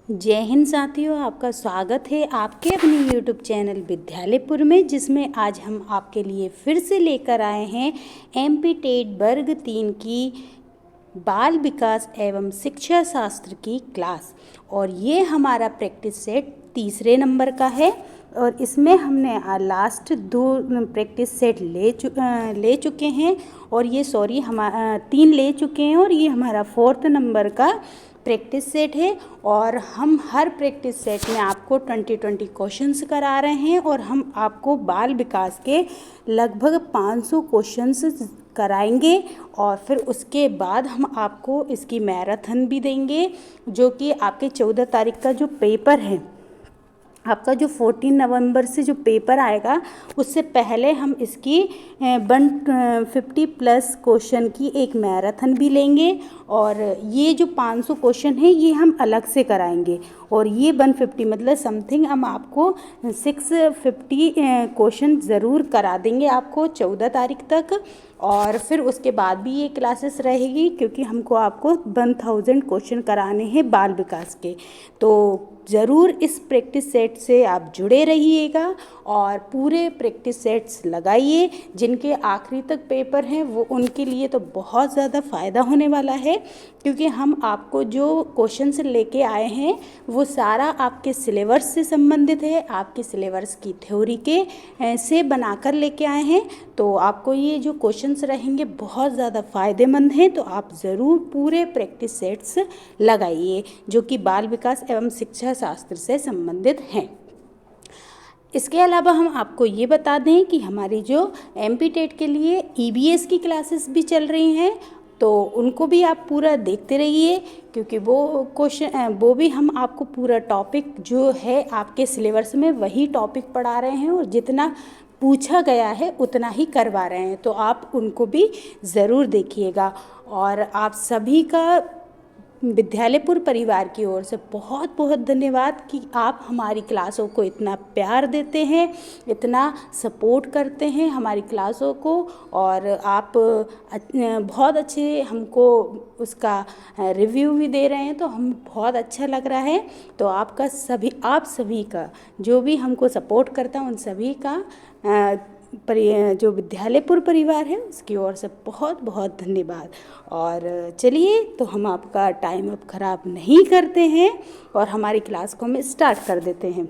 जय हिंद साथियों, आपका स्वागत है आपके अपने YouTube चैनल विद्यालयपुर में, जिसमें आज हम आपके लिए फिर से लेकर आए हैं MP टेट वर्ग 3 की बाल विकास एवं शिक्षा शास्त्र की क्लास। और ये हमारा प्रैक्टिस सेट तीसरे नंबर का है और इसमें हमने लास्ट 2 प्रैक्टिस सेट ले चुके हैं और ये हम 3 ले चुके हैं और ये हमारा 4th नंबर का प्रैक्टिस सेट है। और हम हर प्रैक्टिस सेट में आपको 20 क्वेश्चंस करा रहे हैं और हम आपको बाल विकास के लगभग 500 क्वेश्चंस कराएंगे और फिर उसके बाद हम आपको इसकी मैराथन भी देंगे, जो कि आपके 14 तारीख का जो पेपर है, आपका जो 14 नवंबर से जो पेपर आएगा उससे पहले हम इसकी 150+ क्वेश्चन की एक मैराथन भी लेंगे। और ये जो 500 क्वेश्चन है ये हम अलग से कराएंगे और ये 150 मतलब समथिंग हम आपको 650 क्वेश्चन ज़रूर करा देंगे आपको 14 तारीख तक। और फिर उसके बाद भी ये क्लासेस रहेगी, क्योंकि हमको आपको 1000 क्वेश्चन कराने हैं बाल विकास के। तो ज़रूर इस प्रैक्टिस सेट से आप जुड़े रहिएगा और पूरे प्रैक्टिस सेट्स लगाइए। जिनके आखिरी तक पेपर हैं वो उनके लिए तो बहुत ज़्यादा फ़ायदा होने वाला है, क्योंकि हम आपको जो क्वेश्चंस लेके आए हैं वो सारा आपके सिलेबस से संबंधित है, आपके सिलेबस की थ्योरी के से बनाकर लेके आए हैं। तो आपको ये जो क्वेश्चंस रहेंगे बहुत ज़्यादा फ़ायदेमंद हैं, तो आप ज़रूर पूरे प्रैक्टिस सेट्स लगाइए जो कि बाल विकास एवं शिक्षा शास्त्र से संबंधित हैं। इसके अलावा हम आपको ये बता दें कि हमारी जो MP टेट के लिए EVS की क्लासेस भी चल रही हैं, तो उनको भी आप पूरा देखते रहिए, क्योंकि वो भी हम आपको पूरा टॉपिक जो है आपके सिलेबस में वही टॉपिक पढ़ा रहे हैं और जितना पूछा गया है उतना ही करवा रहे हैं। तो आप उनको भी ज़रूर देखिएगा। और आप सभी का विद्यालयपुर परिवार की ओर से बहुत बहुत धन्यवाद कि आप हमारी क्लासों को इतना प्यार देते हैं, इतना सपोर्ट करते हैं हमारी क्लासों को। और आप बहुत अच्छे हमको उसका रिव्यू भी दे रहे हैं, तो हम बहुत अच्छा लग रहा है। तो आप सभी का जो भी हमको सपोर्ट करता है उन सभी का जो विद्यालयपुर परिवार है उसकी ओर से बहुत बहुत धन्यवाद। और चलिए, तो हम आपका टाइम अब ख़राब नहीं करते हैं और हमारी क्लास को हम स्टार्ट कर देते हैं।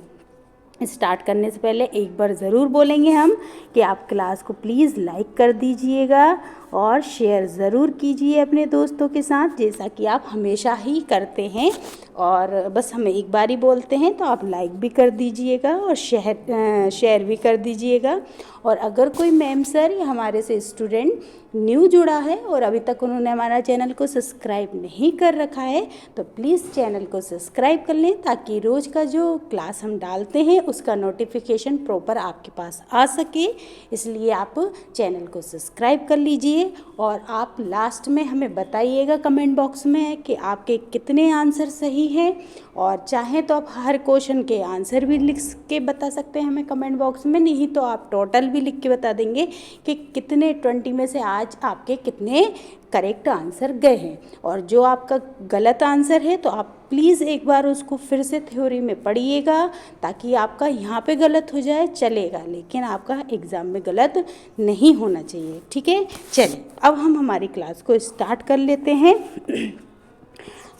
स्टार्ट करने से पहले एक बार ज़रूर बोलेंगे हम कि आप क्लास को प्लीज़ लाइक कर दीजिएगा और शेयर ज़रूर कीजिए अपने दोस्तों के साथ, जैसा कि आप हमेशा ही करते हैं। और बस हमें एक बार ही बोलते हैं, तो आप लाइक भी कर दीजिएगा और शेयर भी कर दीजिएगा। और अगर कोई मैम सर या हमारे से स्टूडेंट न्यू जुड़ा है और अभी तक उन्होंने हमारा चैनल को सब्सक्राइब नहीं कर रखा है, तो प्लीज़ चैनल को सब्सक्राइब कर लें, ताकि रोज़ का जो क्लास हम डालते हैं उसका नोटिफिकेशन प्रॉपर आपके पास आ सके। इसलिए आप चैनल को सब्सक्राइब कर लीजिए। और आप लास्ट में हमें बताइएगा कमेंट बॉक्स में कि आपके कितने आंसर सही हैं। और चाहें तो आप हर क्वेश्चन के आंसर भी लिख के बता सकते हैं हमें कमेंट बॉक्स में, नहीं तो आप टोटल भी लिख के बता देंगे कि कितने 20 में से आज आपके कितने करेक्ट आंसर गए हैं। और जो आपका गलत आंसर है तो आप प्लीज़ एक बार उसको फिर से थ्योरी में पढ़िएगा, ताकि आपका यहाँ पे गलत हो जाए चलेगा, लेकिन आपका एग्ज़ाम में गलत नहीं होना चाहिए। ठीक है, चलिए अब हम हमारी क्लास को स्टार्ट कर लेते हैं।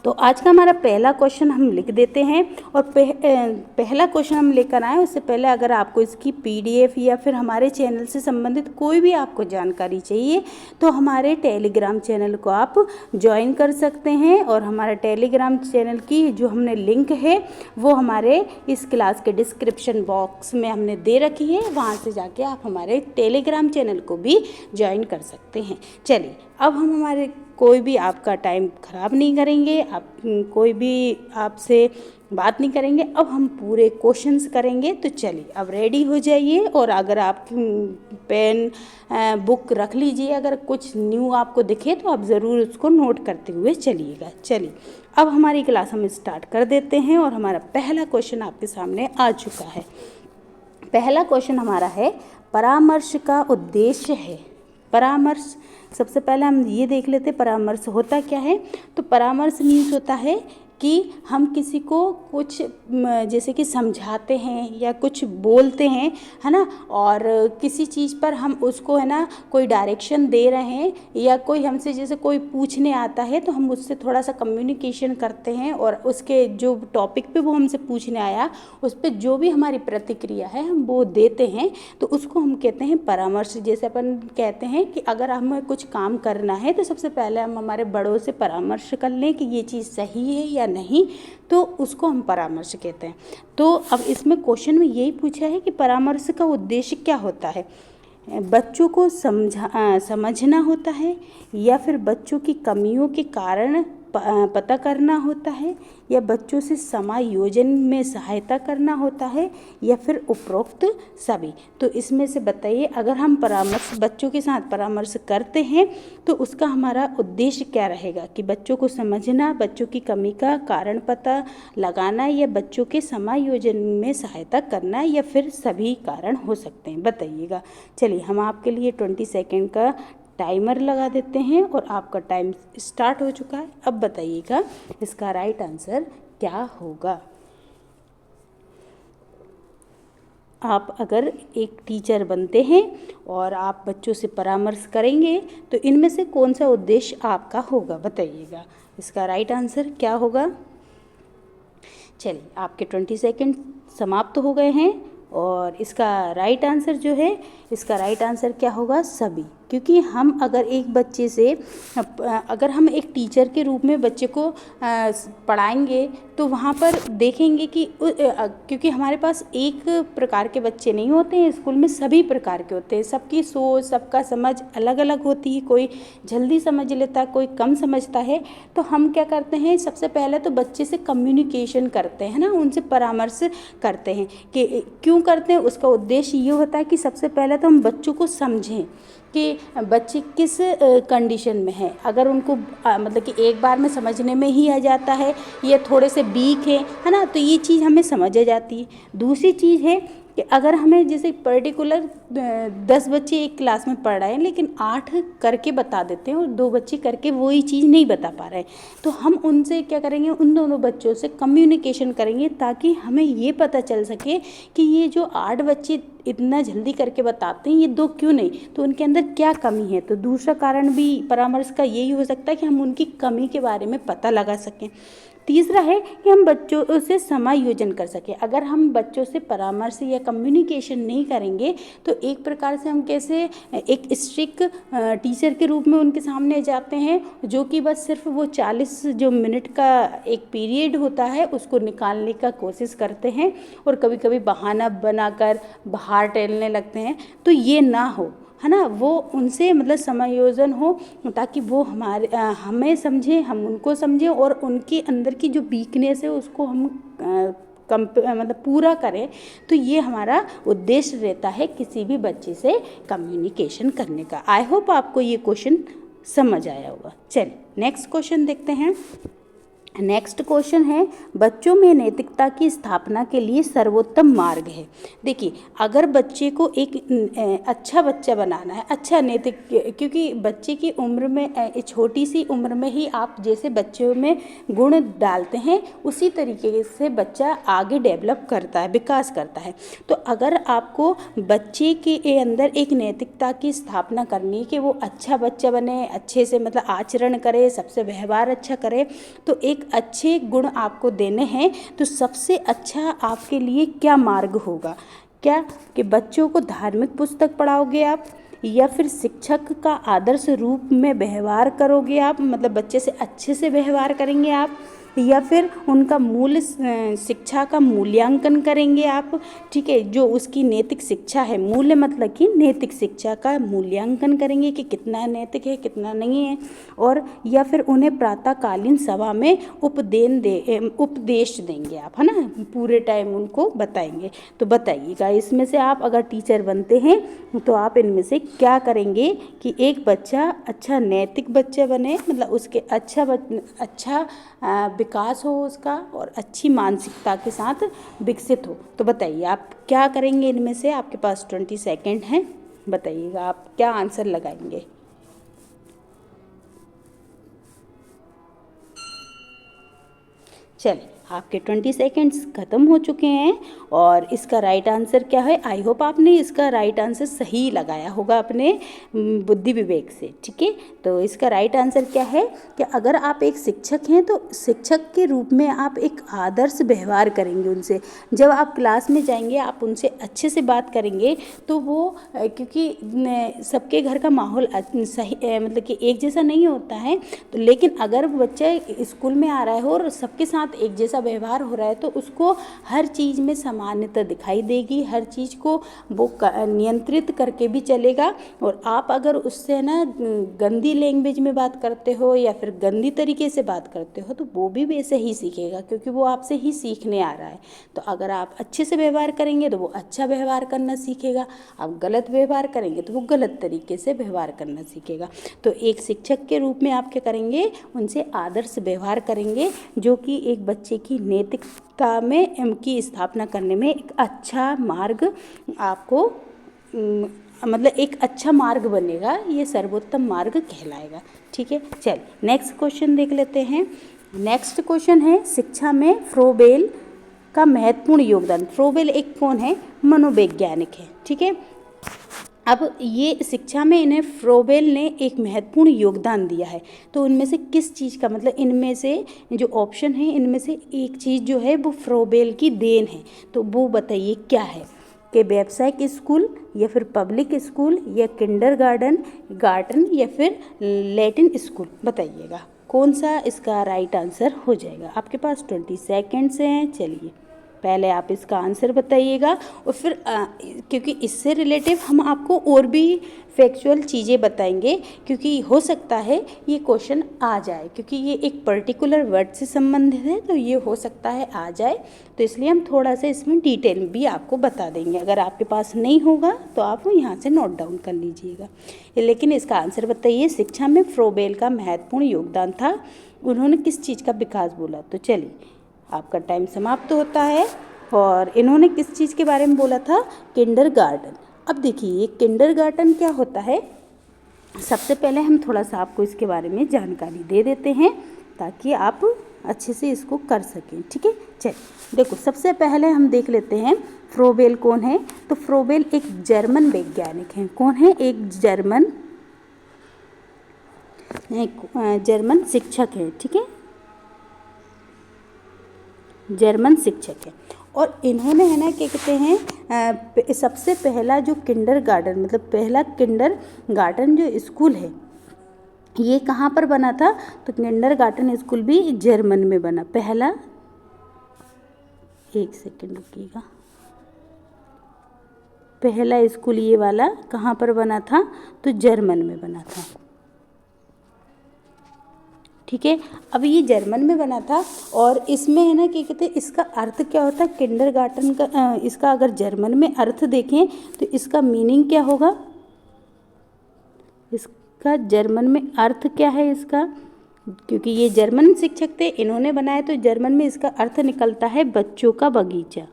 तो आज का हमारा पहला क्वेश्चन हम लिख देते हैं। और पहला क्वेश्चन हम लेकर आए उससे पहले अगर आपको इसकी PDF या फिर हमारे चैनल से संबंधित कोई भी आपको जानकारी चाहिए, तो हमारे टेलीग्राम चैनल को आप ज्वाइन कर सकते हैं। और हमारा टेलीग्राम चैनल की जो हमने लिंक है वो हमारे इस क्लास के डिस्क्रिप्शन बॉक्स में हमने दे रखी है, वहाँ से जाके आप हमारे टेलीग्राम चैनल को भी ज्वाइन कर सकते हैं। चलिए, अब हम हमारे कोई भी आपका टाइम ख़राब नहीं करेंगे, कोई भी आपसे बात नहीं करेंगे, अब हम पूरे क्वेश्चंस करेंगे। तो चलिए अब रेडी हो जाइए। और अगर आप पेन बुक रख लीजिए, अगर कुछ न्यू आपको दिखे तो आप ज़रूर उसको नोट करते हुए चलिएगा। चलिए अब हमारी क्लास हम स्टार्ट कर देते हैं और हमारा पहला क्वेश्चन आपके सामने आ चुका है। पहला क्वेश्चन हमारा है, परामर्श का उद्देश्य है। परामर्श, सबसे पहले हम ये देख लेते हैं परामर्श होता क्या है। तो परामर्श मीन्स होता है कि हम किसी को कुछ जैसे कि समझाते हैं या कुछ बोलते हैं, है ना, और किसी चीज़ पर हम उसको, है ना, कोई डायरेक्शन दे रहे हैं या कोई हमसे जैसे कोई पूछने आता है तो हम उससे थोड़ा सा कम्युनिकेशन करते हैं और उसके जो टॉपिक पे वो हमसे पूछने आया उस पर जो भी हमारी प्रतिक्रिया है हम वो देते हैं, तो उसको हम कहते हैं परामर्श। जैसे अपन कहते हैं कि अगर हमें कुछ काम करना है तो सबसे पहले हम हमारे बड़ों से परामर्श कर लें कि ये चीज़ सही है या नहीं, तो उसको हम परामर्श कहते हैं। तो अब इसमें क्वेश्चन में यही पूछा है कि परामर्श का उद्देश्य क्या होता है। बच्चों को समझना होता है, या फिर बच्चों की कमियों के कारण पता करना होता है, या बच्चों से समायोजन में सहायता करना होता है, या फिर उपरोक्त सभी। तो इसमें से बताइए, अगर हम परामर्श बच्चों के साथ परामर्श करते हैं तो उसका हमारा उद्देश्य क्या रहेगा कि बच्चों को समझना, बच्चों की कमी का कारण पता लगाना, या बच्चों के समायोजन में सहायता करना, या फिर सभी कारण हो सकते हैं, बताइएगा। चलिए हम आपके लिए 20 सेकेंड का टाइमर लगा देते हैं और आपका टाइम स्टार्ट हो चुका है। अब बताइएगा इसका राइट आंसर क्या होगा। आप अगर एक टीचर बनते हैं और आप बच्चों से परामर्श करेंगे तो इनमें से कौन सा उद्देश्य आपका होगा, बताइएगा। इसका राइट आंसर क्या होगा। चलिए आपके 20 सेकेंड समाप्त हो गए हैं और इसका राइट आंसर जो है, इसका राइट आंसर क्या होगा, सभी। क्योंकि हम अगर एक बच्चे से, अगर हम एक टीचर के रूप में बच्चे को पढ़ाएंगे तो वहाँ पर देखेंगे कि क्योंकि हमारे पास एक प्रकार के बच्चे नहीं होते हैं स्कूल में, सभी प्रकार के होते हैं। सबकी सोच, सबका समझ अलग अलग होती है, कोई जल्दी समझ लेता है, कोई कम समझता है। तो हम क्या करते हैं, सबसे पहले तो बच्चे से कम्युनिकेशन करते हैं ना, उनसे परामर्श करते हैं। कि क्यों करते हैं, उसका उद्देश्य ये होता है कि सबसे पहले तो हम बच्चों को समझें कि बच्चे किस कंडीशन में है। अगर उनको मतलब कि एक बार में समझने में ही आ जाता है, ये थोड़े से वीक है ना, तो ये चीज़ हमें समझ आ जाती है। दूसरी चीज़ है कि अगर हमें जैसे पर्टिकुलर 10 बच्चे एक क्लास में पढ़ रहे हैं लेकिन 8 करके बता देते हैं और 2 बच्चे करके वही चीज़ नहीं बता पा रहे हैं, तो हम उनसे क्या करेंगे, उन दोनों बच्चों से कम्युनिकेशन करेंगे ताकि हमें ये पता चल सके कि ये जो 8 बच्चे इतना जल्दी करके बताते हैं, ये 2 क्यों नहीं, तो उनके अंदर क्या कमी है। तो दूसरा कारण भी परामर्श का यही हो सकता है कि हम उनकी कमी के बारे में पता लगा सकें। तीसरा है कि हम बच्चों से समायोजन कर सकें। अगर हम बच्चों से परामर्श या कम्युनिकेशन नहीं करेंगे तो एक प्रकार से हम कैसे एक स्ट्रिक्ट टीचर के रूप में उनके सामने जाते हैं, जो कि बस सिर्फ वो 40 जो मिनट का एक पीरियड होता है उसको निकालने का कोशिश करते हैं और कभी कभी बहाना बनाकर बाहर टहलने लगते हैं। तो ये ना हो, है ना, वो उनसे मतलब समायोजन हो ताकि वो हमें समझें, हम उनको समझें और उनके अंदर की जो वीकनेस है उसको हम मतलब पूरा करें। तो ये हमारा उद्देश्य रहता है किसी भी बच्चे से कम्युनिकेशन करने का। आई होप आपको ये क्वेश्चन समझ आया होगा। चलिए नेक्स्ट क्वेश्चन देखते हैं। नेक्स्ट क्वेश्चन है, बच्चों में नैतिकता की स्थापना के लिए सर्वोत्तम मार्ग है। देखिए, अगर बच्चे को एक अच्छा बच्चा बनाना है, अच्छा नैतिक, क्योंकि बच्चे की उम्र में, छोटी सी उम्र में ही आप जैसे बच्चों में गुण डालते हैं उसी तरीके से बच्चा आगे डेवलप करता है, विकास करता है। तो अगर आपको बच्चे के अंदर एक नैतिकता की स्थापना करनी है कि वो अच्छा बच्चा बने, अच्छे से मतलब आचरण करे, सबसे व्यवहार अच्छा करे, तो एक अच्छे गुण आपको देने हैं, तो सबसे अच्छा आपके लिए क्या मार्ग होगा, क्या कि बच्चों को धार्मिक पुस्तक पढ़ाओगे आप, या फिर शिक्षक का आदर्श रूप में व्यवहार करोगे आप, मतलब बच्चे से अच्छे से व्यवहार करेंगे आप, या फिर उनका मूल शिक्षा का मूल्यांकन करेंगे आप। ठीक है, जो उसकी नैतिक शिक्षा है, मूल्य मतलब कि नैतिक शिक्षा का मूल्यांकन करेंगे कि कितना नैतिक है कितना नहीं है, और या फिर उन्हें प्रातःकालीन सभा में उपदेश देंगे आप, है ना, पूरे टाइम उनको बताएंगे। तो बताइएगा इसमें से आप अगर टीचर बनते हैं तो आप इनमें से क्या करेंगे कि एक बच्चा अच्छा नैतिक बच्चा बने, मतलब उसके अच्छा विकास हो उसका और अच्छी मानसिकता के साथ विकसित हो। तो बताइए आप क्या करेंगे इनमें से। आपके पास 20 सेकेंड हैं, बताइएगा आप क्या आंसर लगाएंगे। चलिए, आपके 20 सेकेंड्स ख़त्म हो चुके हैं और इसका राइट आंसर क्या है? आई होप आपने इसका राइट आंसर सही लगाया होगा अपने बुद्धि विवेक से। ठीक है, तो इसका राइट आंसर क्या है कि अगर आप एक शिक्षक हैं तो शिक्षक के रूप में आप एक आदर्श व्यवहार करेंगे उनसे। जब आप क्लास में जाएंगे आप उनसे अच्छे से बात करेंगे तो वो क्योंकि सबके घर का माहौल सही मतलब कि एक जैसा नहीं होता है, तो लेकिन अगर बच्चा स्कूल में आ रहा है और सबके साथ एक जैसा व्यवहार हो रहा है तो उसको हर चीज़ में समानता दिखाई देगी, हर चीज़ को वो नियंत्रित करके भी चलेगा। और आप अगर उससे ना गंदी लैंग्वेज में बात करते हो या फिर गंदी तरीके से बात करते हो तो वो भी वैसे ही सीखेगा, क्योंकि वो आपसे ही सीखने आ रहा है। तो अगर आप अच्छे से व्यवहार करेंगे तो वो अच्छा व्यवहार करना सीखेगा, आप गलत व्यवहार करेंगे तो वो गलत तरीके से व्यवहार करना सीखेगा। तो एक शिक्षक के रूप में आप क्या करेंगे? उनसे आदर्श व्यवहार करेंगे, जो कि एक बच्चे की नैतिकता में की स्थापना करने में एक अच्छा मार्ग आपको मतलब एक अच्छा मार्ग बनेगा, ये सर्वोत्तम मार्ग कहलाएगा। ठीक है, चलिए नेक्स्ट क्वेश्चन देख लेते हैं। नेक्स्ट क्वेश्चन है शिक्षा में फ्रोबेल का महत्वपूर्ण योगदान। फ्रोबेल एक कौन है? मनोवैज्ञानिक है। ठीक है, अब ये शिक्षा में इन्हें फ्रोबेल ने एक महत्वपूर्ण योगदान दिया है। तो उनमें से किस चीज़ का मतलब, इनमें से जो ऑप्शन है इनमें से एक चीज़ जो है वो फ्रोबेल की देन है, तो वो बताइए क्या है? कि व्यावसायिक स्कूल या फिर पब्लिक स्कूल या गार्डन या फिर लैटिन स्कूल, बताइएगा कौन सा इसका राइट आंसर हो जाएगा। आपके पास 20 सेकेंड्स हैं। चलिए पहले आप इसका आंसर बताइएगा और फिर क्योंकि इससे रिलेटिव हम आपको और भी फैक्चुअल चीज़ें बताएंगे, क्योंकि हो सकता है ये क्वेश्चन आ जाए, क्योंकि ये एक पर्टिकुलर वर्ड से संबंधित है तो ये हो सकता है आ जाए। तो इसलिए हम थोड़ा सा इसमें डिटेल भी आपको बता देंगे। अगर आपके पास नहीं होगा तो आप यहाँ से नोट डाउन कर लीजिएगा। लेकिन इसका आंसर बताइए, शिक्षा में फ्रोबेल का महत्वपूर्ण योगदान था। उन्होंने किस चीज़ का विकास बोला? तो चलिए आपका टाइम समाप्त होता है। और इन्होंने किस चीज़ के बारे में बोला था? किंडरगार्टन। अब देखिए किंडरगार्टन क्या होता है, सबसे पहले हम थोड़ा सा आपको इसके बारे में जानकारी दे देते हैं ताकि आप अच्छे से इसको कर सकें। ठीक है, चलिए देखो सबसे पहले हम देख लेते हैं फ्रोबेल कौन है। तो फ्रोबेल एक जर्मन वैज्ञानिक हैं। कौन है? एक जर्मन शिक्षक है। ठीक है, जर्मन शिक्षक है। और इन्होंने है ना क्या कहते हैं, सबसे पहला जो किंडरगार्टन मतलब पहला किंडरगार्टन जो स्कूल है ये कहाँ पर बना था? तो किंडरगार्टन स्कूल भी जर्मन में बना पहला। एक सेकंड रुकिएगा, पहला स्कूल ये वाला कहाँ पर बना था? तो जर्मन में बना था। ठीक है, अब ये जर्मन में बना था और इसमें है ना क्या कहते हैं, इसका अर्थ क्या होता है किंडरगार्टन का? इसका अगर जर्मन में अर्थ देखें तो इसका मीनिंग क्या होगा? इसका जर्मन में अर्थ क्या है इसका? क्योंकि ये जर्मन शिक्षक थे, इन्होंने बनाया, तो जर्मन में इसका अर्थ निकलता है बच्चों का बगीचा।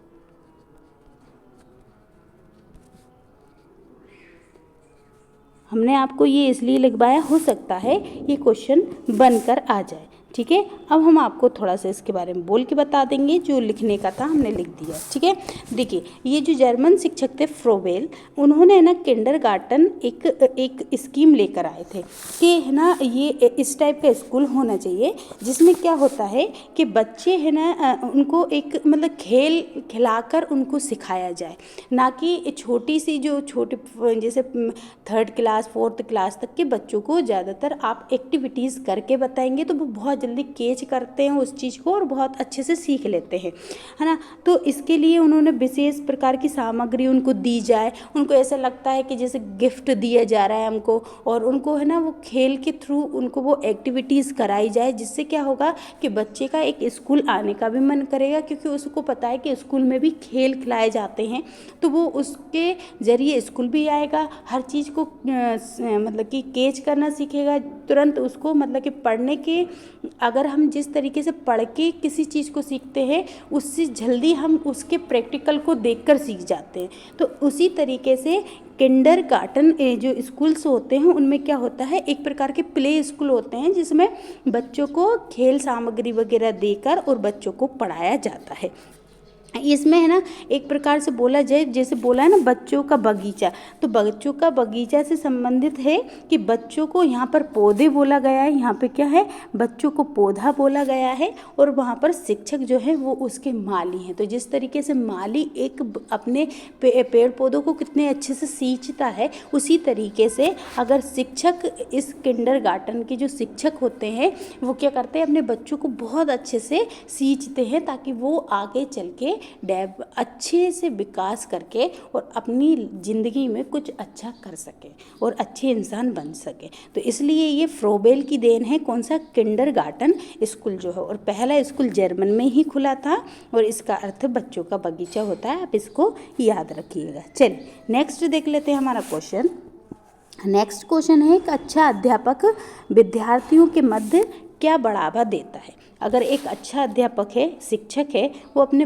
हमने आपको ये इसलिए लिखवाया, हो सकता है ये क्वेश्चन बनकर आ जाए। ठीक है, अब हम आपको थोड़ा सा इसके बारे में बोल के बता देंगे, जो लिखने का था हमने लिख दिया। ठीक है, देखिए ये जो जर्मन शिक्षक थे फ्रोबेल, उन्होंने ना किंडरगार्टन एक स्कीम लेकर आए थे कि है ना ये इस टाइप का स्कूल होना चाहिए जिसमें क्या होता है कि बच्चे है ना उनको एक मतलब खेल खिलाकर उनको सिखाया जाए, ना कि छोटी सी जो छोटे जैसे 3rd क्लास 4th क्लास तक के बच्चों को ज़्यादातर आप एक्टिविटीज़ करके बताएंगे तो वो बहुत जल्दी कैच करते हैं उस चीज़ को और बहुत अच्छे से सीख लेते हैं, है ना। तो इसके लिए उन्होंने विशेष प्रकार की सामग्री उनको दी जाए, उनको ऐसा लगता है कि जैसे गिफ्ट दिया जा रहा है हमको, और उनको है ना वो खेल के थ्रू उनको वो एक्टिविटीज़ कराई जाए, जिससे क्या होगा कि बच्चे का एक स्कूल आने का भी मन करेगा, क्योंकि उसको पता है कि स्कूल में भी खेल खिलाए जाते हैं, तो वो उसके ज़रिए स्कूल भी आएगा, हर चीज़ को मतलब कि कैच करना सीखेगा, तुरंत उसको मतलब कि पढ़ने के अगर हम जिस तरीके से पढ़ के किसी चीज़ को सीखते हैं उससे जल्दी हम उसके प्रैक्टिकल को देखकर सीख जाते हैं। तो उसी तरीके से किंडरगार्टन जो स्कूल्स होते हैं उनमें क्या होता है, एक प्रकार के प्ले स्कूल होते हैं जिसमें बच्चों को खेल सामग्री वगैरह देकर और बच्चों को पढ़ाया जाता है। इसमें है ना, एक प्रकार से बोला जाए, जैसे बोला है ना बच्चों का बगीचा, तो बच्चों का बगीचा से संबंधित है कि बच्चों को यहाँ पर पौधे बोला गया है, यहाँ पे क्या है, बच्चों को पौधा बोला गया है, और वहाँ पर शिक्षक जो है वो उसके माली हैं। तो जिस तरीके से माली एक अपने पेड़ पौधों को कितने अच्छे से सींचता है, उसी तरीके से अगर शिक्षक, इस किंडरगार्टन के जो शिक्षक होते हैं वो क्या करते हैं, अपने बच्चों को बहुत अच्छे से सींचते हैं ताकि वो आगे चल के अच्छे से विकास करके और अपनी ज़िंदगी में कुछ अच्छा कर सके और अच्छे इंसान बन सके। तो इसलिए ये फ्रोबेल की देन है, कौन सा, किंडरगार्टन स्कूल जो है, और पहला स्कूल जर्मन में ही खुला था और इसका अर्थ बच्चों का बगीचा होता है। आप इसको याद रखिएगा। चलिए नेक्स्ट देख लेते हैं हमारा क्वेश्चन। नेक्स्ट क्वेश्चन है, एक अच्छा अध्यापक विद्यार्थियों के मध्य क्या बढ़ावा देता है। अगर एक अच्छा अध्यापक है, शिक्षक है, वो अपने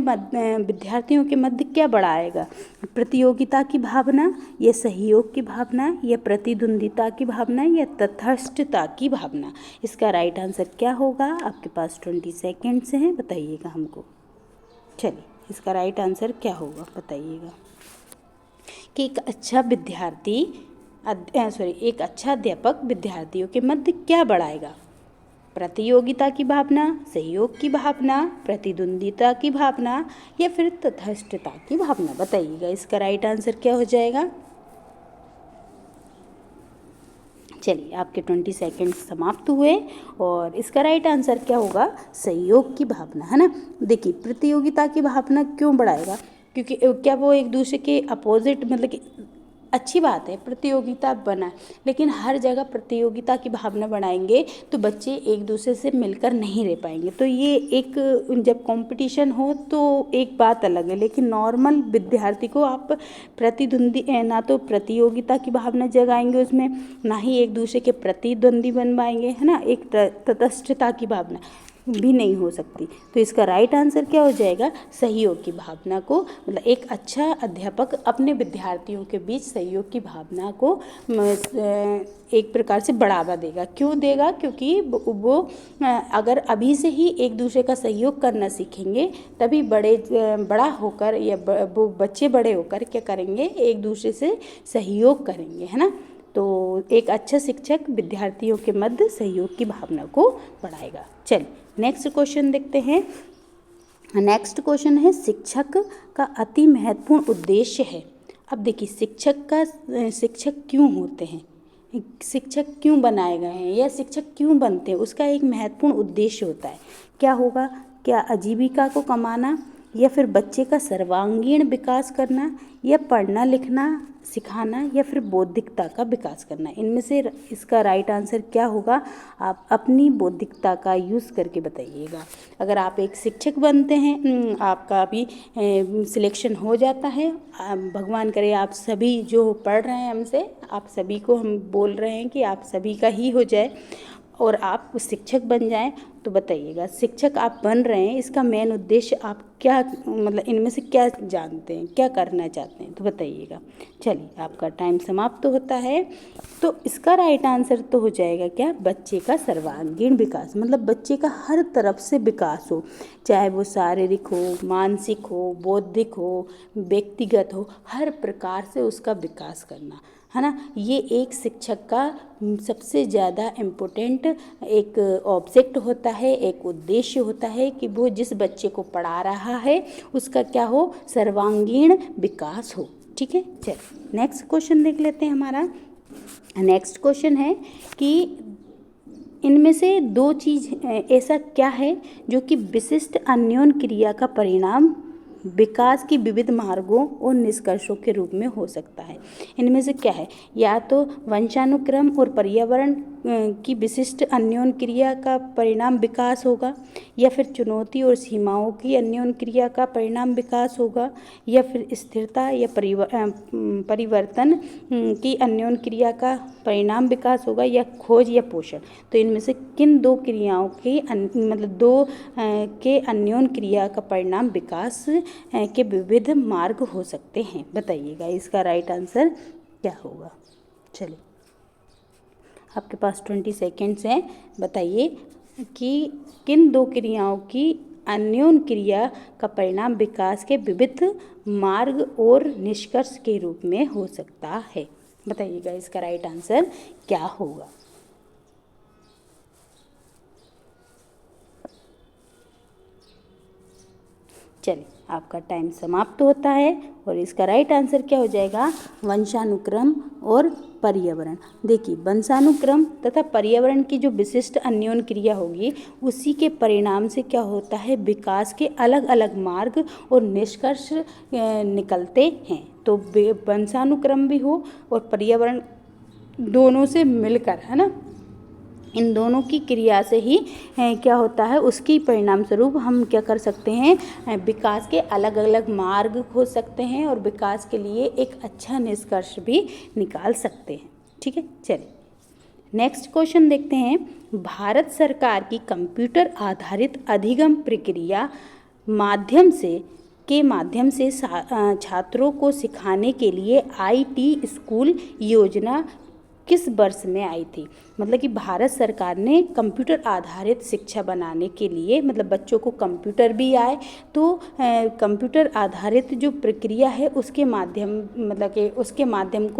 विद्यार्थियों के मध्य क्या बढ़ाएगा, प्रतियोगिता की भावना, या सहयोग की भावना, या प्रतिद्वंदिता की भावना, या तटस्थता की भावना। इसका राइट आंसर क्या होगा, आपके पास 20 सेकेंड्स हैं, बताइएगा हमको। चलिए इसका राइट आंसर क्या होगा बताइएगा। कि एक अच्छा विद्यार्थी एक अच्छा अध्यापक विद्यार्थियों के मध्य क्या बढ़ाएगा, प्रतियोगिता की भावना, सहयोग की भावना, प्रतिद्वंदिता की भावना, या फिर तटस्थता की भावना। बताइएगा इसका राइट आंसर क्या हो जाएगा। चलिए आपके 20 सेकेंड समाप्त हुए और इसका राइट आंसर क्या होगा, सहयोग की भावना, है ना। देखिए प्रतियोगिता की भावना क्यों बढ़ाएगा, क्योंकि क्या वो एक दूसरे के अपोजिट, मतलब कि अच्छी बात है प्रतियोगिता बना, लेकिन हर जगह प्रतियोगिता की भावना बढ़ाएंगे तो बच्चे एक दूसरे से मिलकर नहीं रह पाएंगे। तो ये एक, जब कंपटीशन हो तो एक बात अलग है, लेकिन नॉर्मल विद्यार्थी को आप प्रतिद्वंदी, ना तो प्रतियोगिता की भावना जगाएंगे उसमें, ना ही एक दूसरे के प्रतिद्वंदी बन पाएंगे, है ना। एक तटस्थता की भावना भी नहीं हो सकती। तो इसका राइट आंसर क्या हो जाएगा, सहयोग की भावना को, मतलब एक अच्छा अध्यापक अपने विद्यार्थियों के बीच सहयोग की भावना को एक प्रकार से बढ़ावा देगा। क्यों देगा, क्योंकि वो अगर अभी से ही एक दूसरे का सहयोग करना सीखेंगे तभी बड़ा होकर या वो बच्चे बड़े होकर क्या करेंगे, एक दूसरे से सहयोग करेंगे, है ना। तो एक अच्छा शिक्षक विद्यार्थियों के मध्य सहयोग की भावना को बढ़ाएगा। चलिए नेक्स्ट क्वेश्चन देखते हैं। नेक्स्ट क्वेश्चन है, शिक्षक का अति महत्वपूर्ण उद्देश्य है। अब देखिए शिक्षक क्यों होते हैं, शिक्षक क्यों बनाए गए हैं या शिक्षक क्यों बनते हैं, उसका एक महत्वपूर्ण उद्देश्य होता है। क्या होगा, क्या आजीविका को कमाना, या फिर बच्चे का सर्वांगीण विकास करना, या पढ़ना लिखना सिखाना, या फिर बौद्धिकता का विकास करना। इनमें से इसका राइट आंसर क्या होगा, आप अपनी बौद्धिकता का यूज़ करके बताइएगा। अगर आप एक शिक्षक बनते हैं, आपका भी सिलेक्शन हो जाता है, भगवान करे आप सभी जो पढ़ रहे हैं हमसे, आप सभी को हम बोल रहे हैं कि आप सभी का ही हो जाए और आप शिक्षक बन जाएं, तो बताइएगा शिक्षक आप बन रहे हैं, इसका मेन उद्देश्य आप क्या, मतलब इनमें से क्या जानते हैं, क्या करना चाहते हैं, तो बताइएगा। चलिए आपका टाइम समाप्त होता है। तो इसका राइट आंसर तो हो जाएगा क्या, बच्चे का सर्वांगीण विकास, मतलब बच्चे का हर तरफ से विकास हो, चाहे वो शारीरिक हो, मानसिक हो, बौद्धिक हो, व्यक्तिगत हो, हर प्रकार से उसका विकास करना, है ना। ये एक शिक्षक का सबसे ज़्यादा इम्पोर्टेंट एक ऑब्जेक्ट होता है, एक उद्देश्य होता है कि वो जिस बच्चे को पढ़ा रहा है उसका क्या हो, सर्वांगीण विकास हो। ठीक है, चलिए नेक्स्ट क्वेश्चन देख लेते हैं। हमारा नेक्स्ट क्वेश्चन है कि इनमें से दो चीज़ ऐसा क्या है जो कि विशिष्ट अन्योन्य क्रिया का परिणाम विकास की विविध मार्गों और निष्कर्षों के रूप में हो सकता है। इनमें से क्या है, या तो वंशानुक्रम और पर्यावरण की विशिष्ट अन्योन क्रिया का परिणाम विकास होगा, या फिर चुनौती और सीमाओं की अन्योन क्रिया का परिणाम विकास होगा, या फिर स्थिरता या परिवर्तन की अन्योन क्रिया का परिणाम विकास होगा, या खोज या पोषण। तो इनमें से किन दो क्रियाओं की मतलब दो के अन्योन क्रिया का परिणाम विकास के विविध मार्ग हो सकते हैं? बताइएगा, इसका राइट आंसर क्या होगा। चलिए, आपके पास 20 सेकेंड्स हैं। बताइए कि किन दो क्रियाओं की अन्योन क्रिया का परिणाम विकास के विविध मार्ग और निष्कर्ष के रूप में हो सकता है? बताइएगा, इसका राइट आंसर क्या होगा। चलिए, आपका टाइम समाप्त होता है और इसका राइट आंसर क्या हो जाएगा? वंशानुक्रम और पर्यावरण। देखिए, वंशानुक्रम तथा पर्यावरण की जो विशिष्ट अन्योन क्रिया होगी उसी के परिणाम से क्या होता है? विकास के अलग अलग मार्ग और निष्कर्ष निकलते हैं। तो वंशानुक्रम भी हो और पर्यावरण, दोनों से मिलकर, है ना, इन दोनों की क्रिया से ही क्या होता है, उसकी परिणाम स्वरूप हम क्या कर सकते हैं? विकास के अलग अलग मार्ग खोज सकते हैं और विकास के लिए एक अच्छा निष्कर्ष भी निकाल सकते हैं। ठीक है, चलिए नेक्स्ट क्वेश्चन देखते हैं। भारत सरकार की कंप्यूटर आधारित अधिगम प्रक्रिया माध्यम से छात्रों को सिखाने के लिए IT स्कूल योजना किस वर्ष में आई थी? मतलब कि भारत सरकार ने कंप्यूटर आधारित शिक्षा बनाने के लिए, मतलब बच्चों को कंप्यूटर भी आए, तो कंप्यूटर आधारित जो प्रक्रिया है उसके माध्यम, मतलब कि उसके माध्यम से